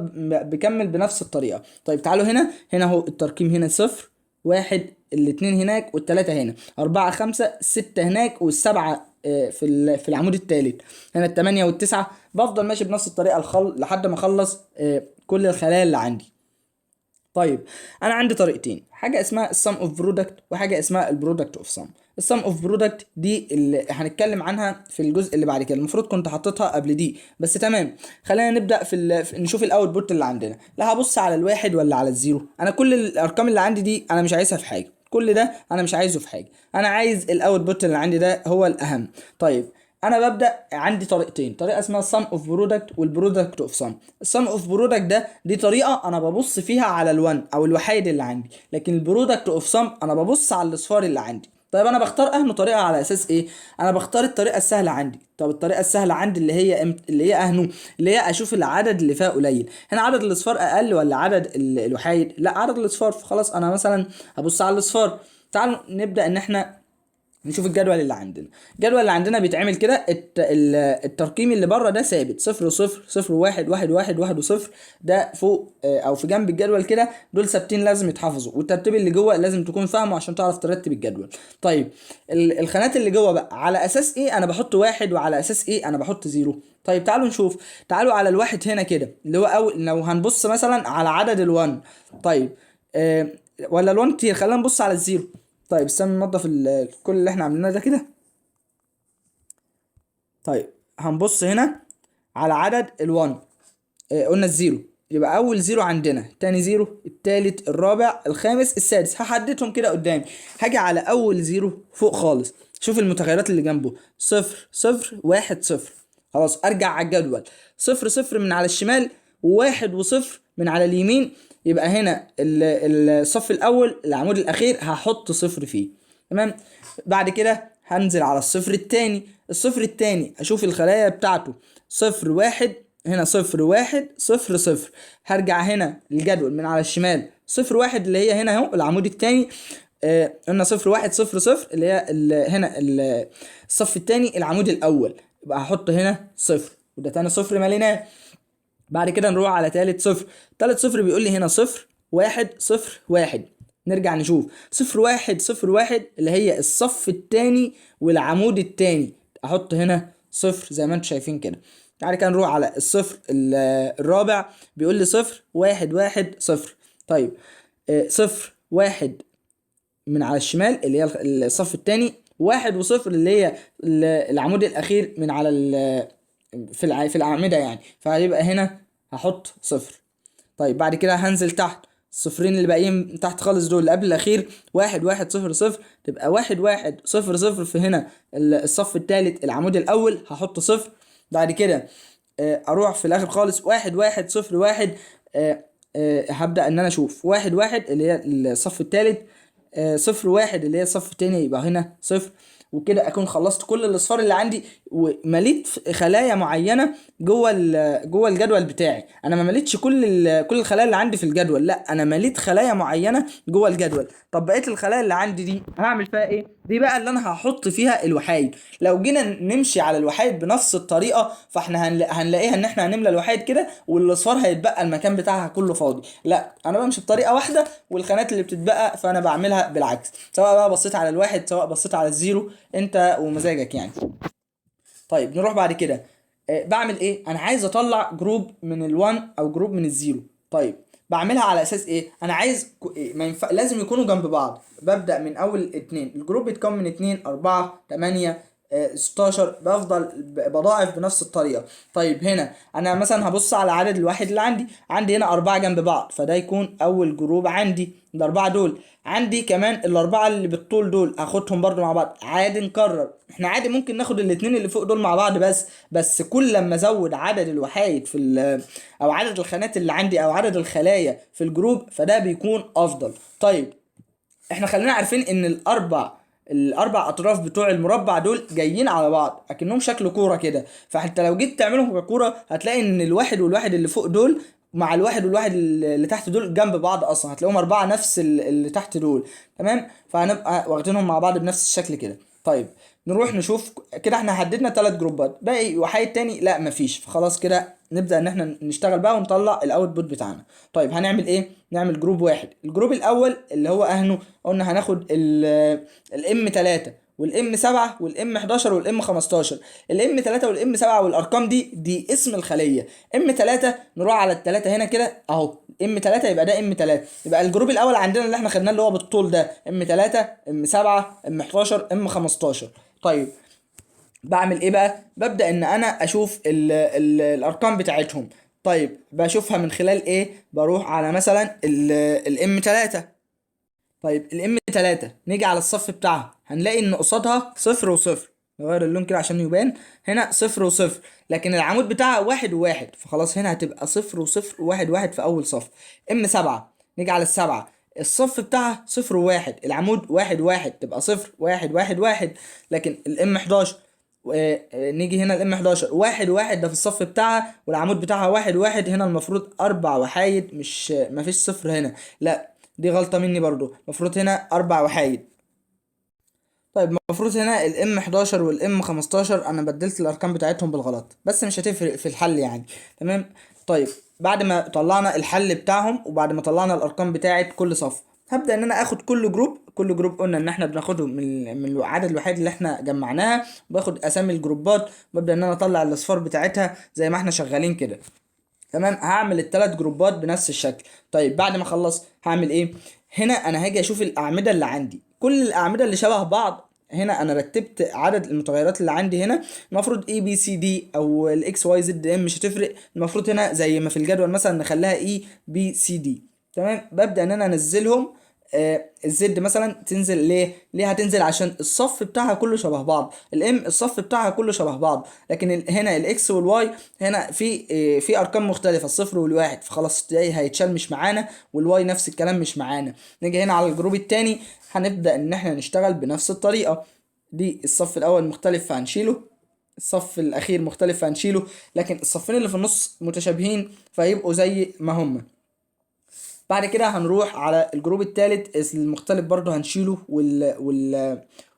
بكمل بنفس الطريقة. طيب تعالوا هنا اهو الترقيم، هنا صفر، واحد، الاتنين هناك والتلاتة هنا، أربعة، خمسة، ستة هناك والسبعة في العمود التالت، هنا التمانية والتسعة، بفضل ماشي بنفس الطريقة لحد ما أخلص كل الخلايا اللي عندي. طيب انا عندي طريقتين، حاجه اسمها السم اوف برودكت وحاجه اسمها البرودكت اوف سم. السم اوف برودكت دي اللي هنتكلم عنها في الجزء اللي بعد كده، المفروض كنت حطيتها قبل دي بس تمام. خلينا نبدا نشوف الاوت بوت اللي عندنا. لا هبص على الواحد ولا على الزيرو؟ انا كل الارقام اللي عندي دي انا مش عايزها في حاجه، كل ده انا مش عايزه في حاجه، انا عايز الاوت بوت اللي عندي ده هو الاهم. طيب انا ببدا عندي طريقتين، طريقه اسمها السم اوف برودكت والبرودكت اوف سم. السم اوف برودكت ده دي طريقه انا ببص فيها على الوان او الوحيد اللي عندي، لكن البرودكت اوف سم انا ببص على الاصفار اللي عندي. طيب انا بختار اهم طريقه على اساس ايه؟ انا بختار الطريقه السهله عندي. طب الطريقه السهله عندي اللي هي اللي هي اهنو، اللي هي اشوف العدد اللي فيها قليل. هنا عدد الاصفار اقل ولا عدد الوحيد؟ لا عدد الاصفار، فخلاص انا مثلا هبص على الاصفار. تعالوا نبدا ان احنا نشوف الجدول اللي عندنا. الجدول اللي عندنا بيتعمل كده، الترقيم اللي بره ده ثابت، صفر وصفر، صفر وواحد، واحد واحد، واحد وصفر، ده فوق او في جنب الجدول كده، دول ثابتين لازم يتحفظوا، والترتيب اللي جوه لازم تكون فاهمه عشان تعرف ترتب الجدول. طيب الخانات اللي جوه بقى على اساس ايه انا بحط واحد وعلى اساس ايه انا بحط زيرو؟ طيب تعالوا نشوف. تعالوا على الواحد هنا كده اللي هو لو هنبص مثلا على عدد الوان. طيب ولا الوان كتير، خلينا نبص على الزيرو. طيب استنى ننضف كل اللي احنا عملناه ده كده. طيب هنبص هنا على عدد الوان. قلنا الزيرو، يبقى اول زيرو عندنا، تاني زيرو، التالت، الرابع، الخامس، السادس، هحددهم كده قدامي. هاجي على اول زيرو فوق خالص، شوف المتغيرات اللي جنبه، صفر صفر واحد صفر، خلاص ارجع على الجدول، صفر صفر من على الشمال وواحد وصفر من على اليمين، يبقى هنا الصف الاول العمود الاخير هحط صفر فيه. تمام. بعد كده هنزل على الصفر التاني، الصفر التاني اشوف الخلايا بتاعته، صفر واحد، هنا صفر واحد صفر صفر، هرجع هنا الجدول من على الشمال، صفر واحد اللي هي هنا اهو العمود التاني، قلنا صفر واحد صفر صفر اللي هي هنا الصف التاني العمود الاول، يبقى هحط هنا صفر، وده تاني صفر ماليناه. بعد كده نروح على تالت صفر، تالت صفر بيقول لي هنا صفر واحد صفر واحد، نرجع نشوف صفر واحد صفر واحد اللي هي الصف التاني والعمود التاني، احط هنا صفر زي ما انتم شايفين كده. تعالى كده نروح على الصفر الرابع، بيقول لي صفر واحد واحد صفر. طيب صفر واحد من على الشمال اللي هي الصف التاني، واحد وصفر اللي هي العمود الاخير من على في الاعمده يعني، فهيبقى هنا هحط صفر. طيب بعد كده هنزل تحت، الصفرين اللي باقيين تحت خالص دول اللي قبل الاخير، واحد واحد صفر صفر، تبقى واحد واحد صفر صفر في هنا الصف الثالث العمود الاول هحط صفر. بعد كده اروح في الاخر خالص 1 1 0 1. هبدأ ان انا اشوف 1 1 اللي هي الصف الثالث، 0 1 اللي هي الصف التاني، يبقى هنا صفر. وكده اكون خلصت كل الاصفار اللي عندي، ومليت خلايا معينه جوه الجدول بتاعي. انا ما مليتش كل الخلايا اللي عندي في الجدول، لا انا مليت خلايا معينه جوه الجدول. طب بقيه الخلايا اللي عندي دي هعمل فيها ايه؟ دي بقى اللي انا هحط فيها الوحايد. لو جينا نمشي على الوحايد بنفس الطريقه، فاحنا هنلاقيها ان احنا هنملى الوحايد كده، والاصفار هيتبقى المكان بتاعها كله فاضي. لا انا بمشي بطريقه واحده، والخانات اللي بتتبقى فانا بعملها بالعكس، سواء بقى بصيت على الواحد سواء بصيت على الزيرو، انت ومزاجك يعني. طيب نروح بعد كده. بعمل ايه؟ انا عايز اطلع جروب من ال1 او جروب من الزيرو. طيب بعملها على اساس ايه؟ انا عايز ما ينفع لازم يكونوا جنب بعض. ببدأ من اول اتنين، الجروب بيتكون من 2 4 8 16، بفضل بضاعف بنفس الطريقة. طيب هنا انا مثلا هبص على عدد الواحد اللي عندي هنا 4 جنب بعض، فده يكون اول جروب عندي، الاربعة دول. عندي كمان الاربعة اللي بالطول دول هاخدهم برضو مع بعض، عادي نكرر. احنا عادي ممكن ناخد الاتنين اللي فوق دول مع بعض، بس كل لما ازود عدد الوحايد او عدد الخانات اللي عندي او عدد الخلايا في الجروب، فده بيكون افضل. طيب احنا خلينا عارفين ان الاربع اطراف بتوع المربع دول جايين على بعض اكنهم شكل كوره كده، فانت لو جيت تعملهم ككوره هتلاقي ان الواحد والواحد اللي فوق دول مع الواحد والواحد اللي تحت دول جنب بعض، اصلا هتلاقيهم 4 نفس اللي تحت دول. تمام، فهنبقى واخدينهم مع بعض بنفس الشكل كده. طيب نروح نشوف كده، احنا حددنا 3 جروبات، باقي وحيد تاني لا مفيش، فخلاص كده نبدأ ان احنا نشتغل بقى ونطلع الاوتبوت بتاعنا. طيب هنعمل ايه؟ نعمل جروب واحد. الجروب الاول اللي هو اهنه، قلنا هناخد الام 3 والام 7 والام 11 والام 15. الام 3 والام 7 والارقام دي اسم الخليه. ام 3 نروح على الثلاثه هنا كده اهو، ام 3 يبقى ده ام 3، يبقى الجروب الاول عندنا اللي احنا خدناه اللي هو بالطول ده ام 3 ام 7 ام 11 ام 15. طيب بعمل ايه بقى؟ ببدأ ان انا اشوف ال الارقام بتاعتهم. طيب بشوفها من خلال ايه؟ بروح على مثلا الام 3. طيب الام 3 نيجي على الصف بتاعها هنلاقي ان قصادها صفر وصفر، نغير اللون كده عشان يبان. هنا صفر وصفر، لكن العمود بتاعها واحد وواحد، فخلاص هنا هتبقى صفر وصفر وواحد واحد في اول صف. ام 7 نيجي على السبعة، الصف بتاعها صفر وواحد، العمود واحد واحد، تبقى صفر واحد واحد واحد. لكن الام 11 نيجي هنا الام 11 واحد واحد، ده في الصف بتاعها والعمود بتاعها واحد واحد، هنا المفروض 4 وحايد، مش مفيش صفر هنا، لا دي غلطة مني برضو، المفروض هنا 4 وحايد. طيب المفروض هنا الام 11 والام 15 انا بدلت الارقام بتاعتهم بالغلط، بس مش هتفرق في الحل يعني. تمام. طيب بعد ما طلعنا الحل بتاعهم وبعد ما طلعنا الارقام بتاعت كل صف، هبدأ ان انا اخد كل جروب قلنا ان احنا بناخده من العدد الوحيد اللي احنا جمعناها، باخد اسامي الجروبات، ببدأ ان انا اطلع الاصفار بتاعتها زي ما احنا شغالين كده. تمام، هعمل الثلاث جروبات بنفس الشكل. طيب بعد ما اخلص هعمل ايه؟ هنا انا هاجي اشوف الاعمده اللي عندي، كل الاعمده اللي شبه بعض. هنا انا رتبت عدد المتغيرات اللي عندي هنا، المفروض اي بي سي دي او الاكس واي زد ام مش هتفرق، المفروض هنا زي ما في الجدول مثلا نخليها اي بي سي دي. تمام، ببدا ان انا انزلهم. الزد مثلا تنزل ليه هتنزل عشان الصف بتاعها كله شبه بعض، الام الصف بتاعها كله شبه بعض، لكن هنا الاكس والواي هنا في ارقام مختلفه، الصفر والواحد، فخلاص ده هيتشال مش معانا، والواي نفس الكلام مش معانا. نيجي هنا على الجروب التاني، هنبدا ان احنا نشتغل بنفس الطريقه دي، الصف الاول مختلف فهنشيله، الصف الاخير مختلف فهنشيله، لكن الصفين اللي في النص متشابهين فيبقوا زي ما هما. بعد كده هنروح على الجروب الثالث المختلف برضه هنشيله،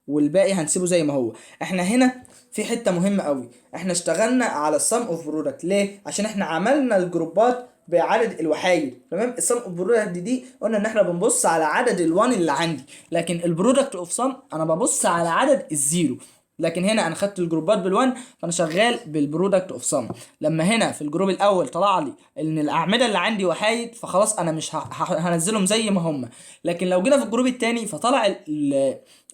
والباقي هنسيبه زي ما هو. احنا هنا في حتة مهمة قوي، احنا اشتغلنا على السم اوف برودكت ليه؟ عشان احنا عملنا الجروبات بعدد الوحايد. تمام، السم اوف برودكت دي قلنا ان احنا بنبص على عدد الوان اللي عندي، لكن البرودكت اوف سم انا ببص على عدد الزيرو. لكن هنا انا خدت الجروبات بالوان، فانا شغال بالبرودكت اوف سم. لما هنا في الجروب الاول طلع لي ان الاعمده اللي عندي وحايد، فخلاص انا مش هنزلهم زي ما هم. لكن لو جينا في الجروب التاني فطلع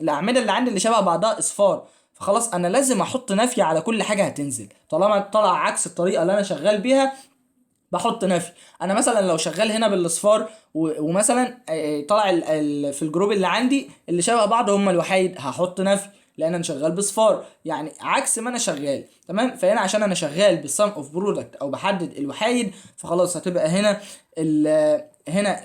الاعمده اللي عندي اللي شبه بعضها اصفار، فخلاص انا لازم احط نفي على كل حاجه هتنزل، طالما طلع عكس الطريقه اللي انا شغال بيها بحط نفي. انا مثلا لو شغال هنا بالاصفار ومثلا طلع في الجروب اللي عندي اللي شبه بعض هم الوحيد، هحط نفي. لان انا شغال بصفار، يعني عكس ما انا شغال. تمام. فهنا عشان انا شغال بالسم اوف برودكت او بحدد الوحايد، فخلاص هتبقى هنا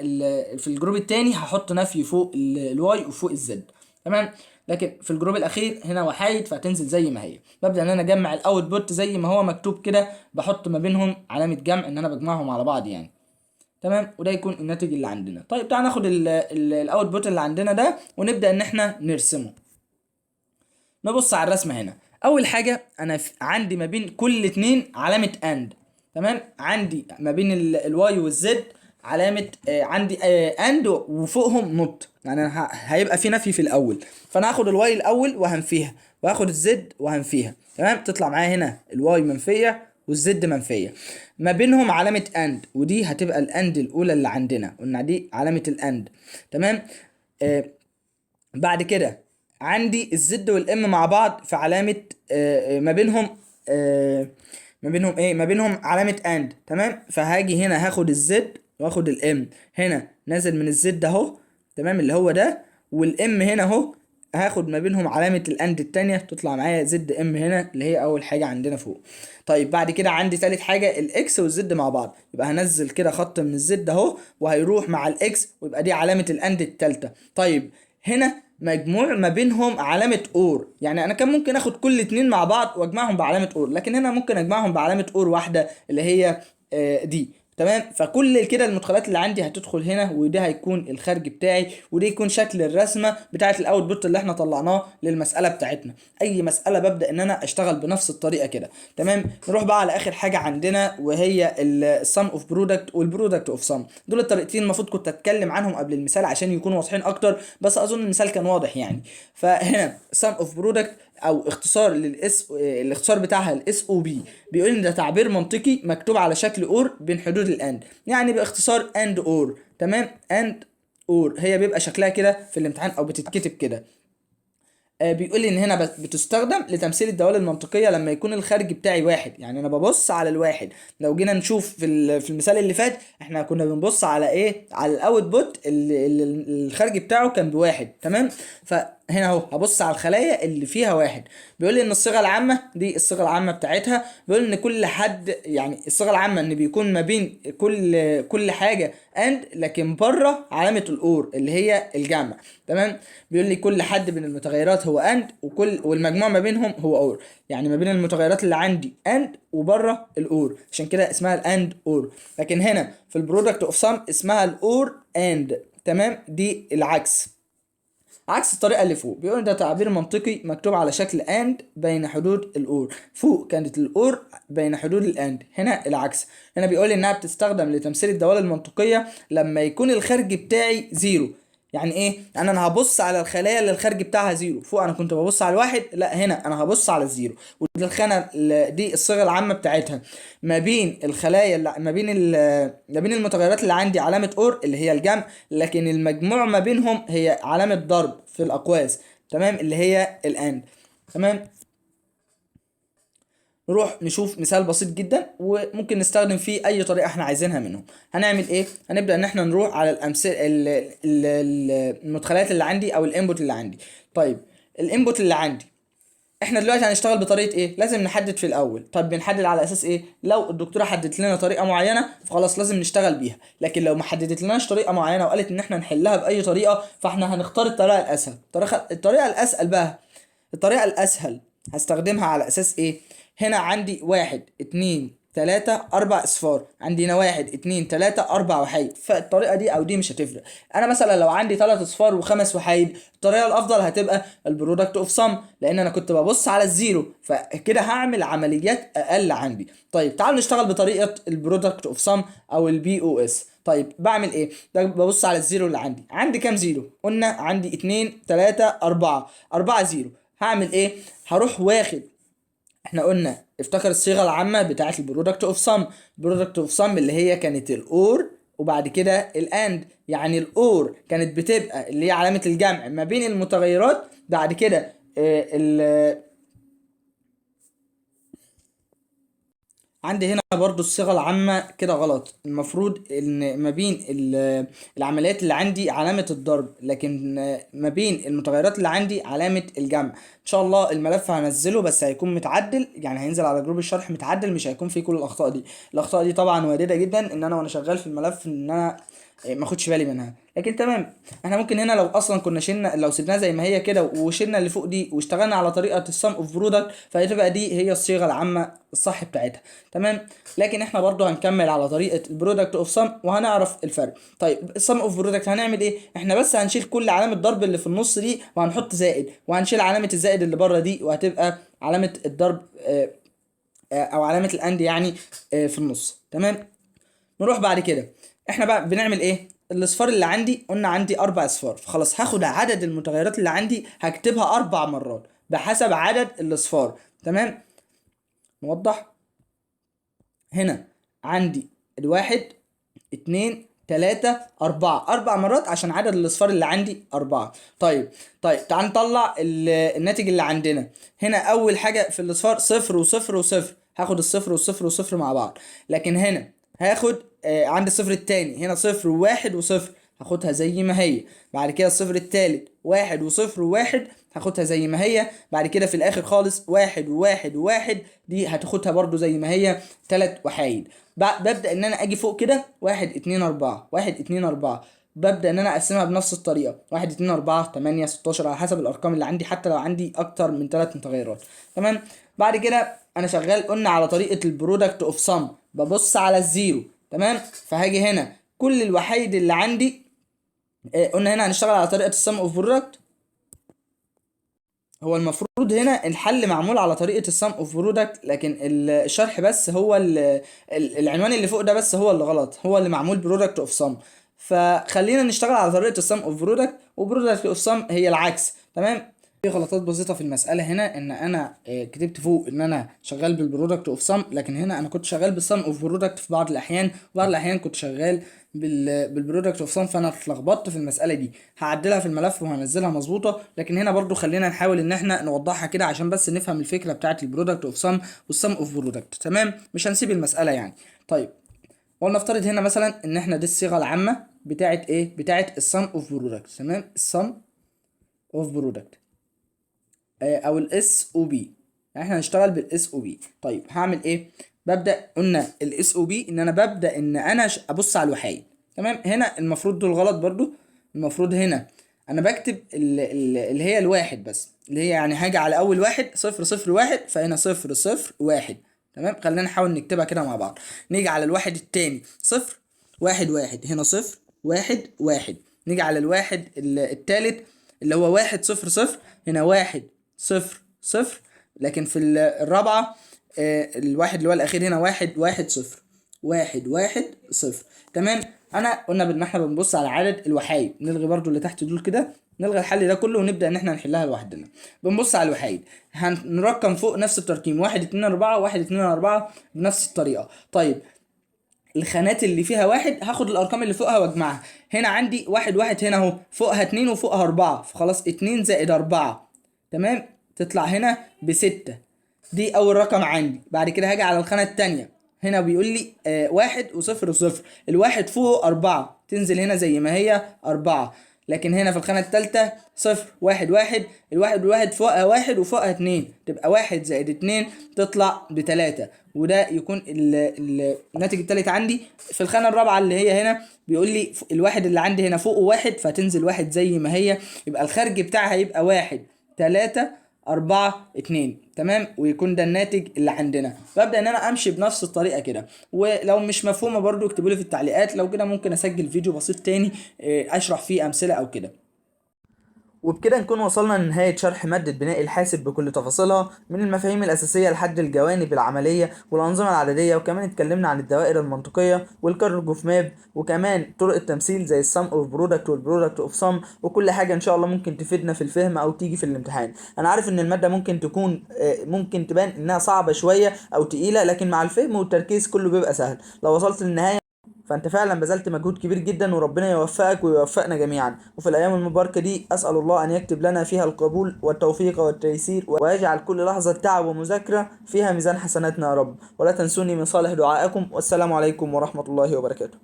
في الجروب الثاني هحط نفي فوق الواي وفوق الزد. تمام. لكن في الجروب الاخير هنا وحايد، فهتنزل زي ما هي. ببدا ان انا اجمع الاوتبوت زي ما هو مكتوب كده، بحط ما بينهم علامه جمع ان انا بجمعهم على بعض يعني. تمام. وده يكون الناتج اللي عندنا. طيب تعال ناخد الاوتبوت اللي عندنا ده ونبدا ان احنا نرسمه. نبص على الرسمه هنا. اول حاجه انا عندي ما بين كل اتنين علامه اند. تمام. عندي ما بين الواي والزد علامه عندي اند وفوقهم نوت، يعني أنا هيبقى في نفي في الاول، فانا هاخد الواي الاول وهنفيها، واخد الزد وهنفيها. تمام. تطلع معايا هنا الواي منفيه والزد منفيه، ما بينهم علامه اند، ودي هتبقى الاند الاولى اللي عندنا، قلنا دي علامه الاند. تمام. بعد كده عندي الزد والام مع بعض في علامه ما بينهم ما بينهم علامه اند. تمام. فهاجي هنا هاخد الزد واخد الام، هنا نازل من الزد اهو. تمام. اللي هو ده. والام هنا اهو، هاخد ما بينهم علامه الاند التانية، تطلع معايا زد ام هنا اللي هي اول حاجه عندنا فوق. طيب بعد كده عندي تالت حاجه الاكس والزد مع بعض، يبقى هنزل كده خط من الزد اهو وهيروح مع الاكس، ويبقى دي علامه الاند التالتة. طيب هنا مجموع ما بينهم علامة اور، يعني انا كان ممكن اخد كل اتنين مع بعض واجمعهم بعلامة اور، لكن هنا ممكن اجمعهم بعلامة اور واحدة اللي هي دي. تمام. فكل كده المدخلات اللي عندي هتدخل هنا، وده هيكون الخارج بتاعي، وده يكون شكل الرسمه بتاعه الاوتبوت اللي احنا طلعناه للمساله بتاعتنا. اي مساله ببدا ان انا اشتغل بنفس الطريقه كده. تمام. نروح بقى على اخر حاجه عندنا، وهي السم اوف برودكت والبرودكت اوف سم. دول الطريقتين المفروض كنت اتكلم عنهم قبل المثال عشان يكونوا واضحين اكتر، بس اظن المثال كان واضح يعني. فهنا سم اوف برودكت او اختصار الاختصار بتاعها الاس او بي، بيقول ان ده تعبير منطقي مكتوب على شكل اور بين حدود الاند، يعني باختصار اند اور. تمام. اند اور هي بيبقى شكلها كده في الامتحان او بتتكتب كده. بيقول لي ان هنا بتستخدم لتمثيل الدوال المنطقيه لما يكون الخارج بتاعي واحد، يعني انا ببص على الواحد. لو جينا نشوف في المثال اللي فات احنا كنا بنبص على ايه، على الاوتبوت اللي الخارج بتاعه كان بواحد. تمام. فهنا اهو هبص على الخلايا اللي فيها واحد. بيقول لي ان الصيغه العامه دي الصيغه العامه بتاعتها، بيقول ان كل حد، يعني الصيغه العامه ان بيكون ما بين كل حاجه اند، لكن بره علامه الاور اللي هي الجمع. تمام. بيقول لي كل حد من المتغيرات هو اند، والمجموع ما بينهم هو اور، يعني ما بين المتغيرات اللي عندي اند وبره الاور، عشان كده اسمها الاند اور. لكن هنا في البرودكت اوف سم اسمها الاور اند. تمام. دي العكس، عكس الطريقه اللي فوق. بيقول ده تعبير منطقي مكتوب على شكل اند بين حدود الاور. فوق كانت الاور بين حدود الاند، هنا العكس. هنا بيقول انها بتستخدم لتمثيل الدوال المنطقيه لما يكون الخارج بتاعي زيرو. يعني ايه؟ يعني انا هبص على الخلايا اللي الخارج بتاعها زيرو. فوق انا كنت ببص على الواحد، لا هنا انا هبص على الزيرو. ودي الخانه دي الصيغه العامه بتاعتها. ما بين الخلايا ما بين المتغيرات اللي عندي علامه اور اللي هي الجمع، لكن المجموع ما بينهم هي علامه ضرب في الاقواس. تمام. اللي هي الاند. تمام. نروح نشوف مثال بسيط جدا وممكن نستخدم فيه اي طريقه احنا عايزينها منهم. هنعمل ايه؟ هنبدا ان احنا نروح على الامثله المدخلات اللي عندي او الانبوت اللي عندي. طيب الانبوت اللي عندي احنا دلوقتي هنشتغل بطريقه ايه؟ لازم نحدد في الاول. طب بنحدد على اساس ايه؟ لو الدكتوره حددت لنا طريقه معينه فخلاص لازم نشتغل بيها، لكن لو ما حددت لناش طريقه معينه وقالت ان احنا نحلها باي طريقه، فاحنا هنختار الطريقه الاسهل. الطريقه الاسهل بقى، الطريقه الاسهل هستخدمها على اساس ايه؟ هنا عندي واحد اتنين تلاتة أربع أصفار، عندي هنا واحد اتنين تلاتة أربع وحيد، فالطريقة دي أو دي مش هتفرق. أنا مثلا لو عندي تلات أصفار وخمس وحيد، الطريقة الأفضل هتبقى البرودكت أوف سم، لأن أنا كنت ببص على الزيرو، فكده هعمل عمليات أقل عندي. طيب تعالوا نشتغل بطريقة البرودكت أوف سم أو البي أو إس. طيب بعمل ايه؟ ده ببص على الزيرو اللي عندي كام زيرو؟ قلنا عندي اتنين تلاتة أربعة زيرو. هعمل ايه؟ هروح واخد، احنا قلنا افتكر الصيغه العامه بتاعه البرودكت اوف سم. البرودكت اوف سم اللي هي كانت الاور وبعد كده الاند، يعني الاور كانت بتبقى اللي هي علامه الجمع ما بين المتغيرات، بعد كده عندي هنا برضو الصيغة العامة كده غلط. المفروض ان ما بين العمليات اللي عندي علامة الضرب، لكن ما بين المتغيرات اللي عندي علامة الجمع. ان شاء الله الملف هنزله بس هيكون متعدل، يعني هينزل على جروب الشرح متعدل، مش هيكون فيه كل الاخطاء دي. الاخطاء دي طبعا واردة جدا ان انا وانا شغال في الملف ان انا ما اخدش بالي منها، لكن تمام. احنا ممكن هنا لو اصلا كنا شلنا، لو سيبناها زي ما هي كده وشلنا اللي فوق دي واشتغلنا على طريقة السم اوف برودكت، فهتبقى دي هي الصيغة العامة الصح بتاعتها. تمام. لكن احنا برضو هنكمل على طريقه البرودكت اوف سم وهنعرف الفرق. طيب السم اوف برودكت هنعمل ايه؟ احنا بس هنشيل كل علامه ضرب اللي في النص دي وهنحط زائد، وهنشيل علامه الزائد اللي بره دي وهتبقى علامه الضرب او علامه الاند يعني في النص. تمام. نروح بعد كده، احنا بقى بنعمل ايه؟ الاصفار اللي عندي قلنا عندي 4 اصفار، فخلاص هاخد عدد المتغيرات اللي عندي هكتبها 4 مرات بحسب عدد الاصفار. تمام. نوضح. هنا عندي الواحد، اتنين، تلاتة، أربعة، 4 مرات عشان عدد الأصفار اللي عندي 4. طيب تعال نطلع الناتج اللي عندنا. هنا أول حاجة في الأصفار صفر وصفر وصفر، هاخد الصفر والصفر والصفر مع بعض. لكن هنا هاخد عند الصفر التاني هنا صفر وواحد وصفر، هاخدها زي ما هي. بعد كده الصفر التالت واحد وصفر وواحد، هاخدها زي ما هي. بعد كده في الآخر خالص واحد وواحد وواحد، دي هتاخدها برضو زي ما هي، 3 وحايد. ببدأ ان انا اجي فوق كده واحد اتنين اربعة، واحد اتنين اربعة، ببدأ ان انا اقسمها بنفس الطريقة، واحد اتنين اربعة تمانية 16 على حسب الارقام اللي عندي، حتى لو عندي اكتر من 3 متغيرات. تمام. بعد كده انا شغال قلنا على طريقة البرودكت اوف سم، ببص على الزيرو. تمام. فهاجي هنا كل الوحيد اللي عندي قلنا هنا هنشتغل على طريقة السم اوف برودكت. هو المفروض هنا الحل معمول على طريقة السم اوف برودكت، لكن الشرح بس هو العنوان اللي فوق ده بس هو اللي غلط، هو اللي معمول برودكت اوف سم. فخلينا نشتغل على طريقة السم اوف برودكت، وبرودكت اوف سم هي العكس. تمام. في غلطات بسيطة في المسألة هنا، ان انا كتبت فوق ان انا شغال بالبرودكت اوف سم، لكن هنا انا كنت شغال بالسم اوف برودكت في بعض الاحيان، وبعض الاحيان كنت شغال بالبرودكت اوف سم، فانا اتلخبطت في المسألة دي. هعدلها في الملف وهنزلها مظبوطة، لكن هنا برضو خلينا نحاول ان احنا نوضحها كده عشان بس نفهم الفكرة بتاعت البرودكت اوف سم والسم اوف برودكت. تمام. مش هنسيب المسألة يعني. طيب ولنفترض هنا مثلا ان احنا دي الصيغة العامة بتاعت ايه؟ بتاعت السم اوف برودكت. تمام. السم اوف برودكت او الاس او بي، يعني احنا هنشتغل بالاس او بي. طيب هعمل ايه؟ ببدا قلنا الاس او بي ان انا ببدا ان انا ابص على الوحيد. تمام. هنا المفروض دول غلط برضو. المفروض هنا انا بكتب اللي هي الواحد بس، اللي هي يعني هاجي على اول واحد صفر صفر واحد، فهنا صفر صفر واحد. تمام. خلينا نحاول نكتبها كده مع بعض. نيجي على الواحد التاني صفر واحد واحد، هنا صفر واحد واحد. نيجي على الواحد التالت اللي هو واحد صفر صفر، هنا واحد صفر صفر. لكن في الرابعة الواحد اللي هو الأخير هنا واحد واحد صفر، واحد واحد صفر. تمام. أنا قلنا إن إحنا بنبص على عدد الوحايد، نلغي برضو اللي تحت دول كده، نلغي الحل ده كله ونبدأ إن إحنا نحلها لوحدنا. بنبص على الوحيد، هنرقم فوق نفس الترقيم، واحد اتنين أربعة، واحد اتنين أربعة بنفس الطريقة. طيب الخانات اللي فيها واحد هاخد الارقام اللي فوقها واجمعها. هنا عندي واحد واحد، هنا اهو فوقها اتنين وفوقها اربعة، فخلاص اتنين زائد اربعة تمام تطلع هنا بستة. دي اول رقم عندي. بعد كده هاجي على الخانة التانية، هنا بيقول لي واحد وصفر وصفر، الواحد فوق أربعة تنزل هنا زي ما هي أربعة. لكن هنا في الخانة التالتة صفر واحد واحد، الواحد والواحد فوقها واحد وفوقها اتنين، تبقى واحد زائد اتنين تطلع بتلاتة. وده يكون الناتج التالت عندي. في الخانة الرابعة اللي هي هنا بيقول لي الواحد اللي عندي هنا فوقه واحد، فتنزل واحد زي ما هي، يبقى الخارج بتاعها هيبقى واحد تلاتة أربعة اتنين. تمام. ويكون ده الناتج اللي عندنا. ببدأ إن أنا أمشي بنفس الطريقة كده، ولو مش مفهومة برضو اكتبوا لي في التعليقات، لو كده ممكن أسجل فيديو بسيط تاني أشرح فيه أمثلة أو كده. وبكده نكون وصلنا لنهاية شرح مادة بناء الحاسب بكل تفاصيلها، من المفاهيم الأساسية لحد الجوانب العملية والأنظمة العددية، وكمان اتكلمنا عن الدوائر المنطقية والكارل اوف ماب، وكمان طرق التمثيل زي السم اوف برودكت والبرودكت اوف سم، وكل حاجة إن شاء الله ممكن تفيدنا في الفهم أو تيجي في الامتحان. أنا عارف إن المادة ممكن تكون ممكن تبان إنها صعبة شوية أو تقيلة، لكن مع الفهم والتركيز كله بيبقى سهل. لو وصلت للنهاية فانت فعلا بذلت مجهود كبير جدا، وربنا يوفقك ويوفقنا جميعا. وفي الايام المباركه دي اسال الله ان يكتب لنا فيها القبول والتوفيق والتيسير، ويجعل كل لحظه تعب ومذاكره فيها ميزان حسناتنا يا رب. ولا تنسوني من صالح دعائكم، والسلام عليكم ورحمه الله وبركاته.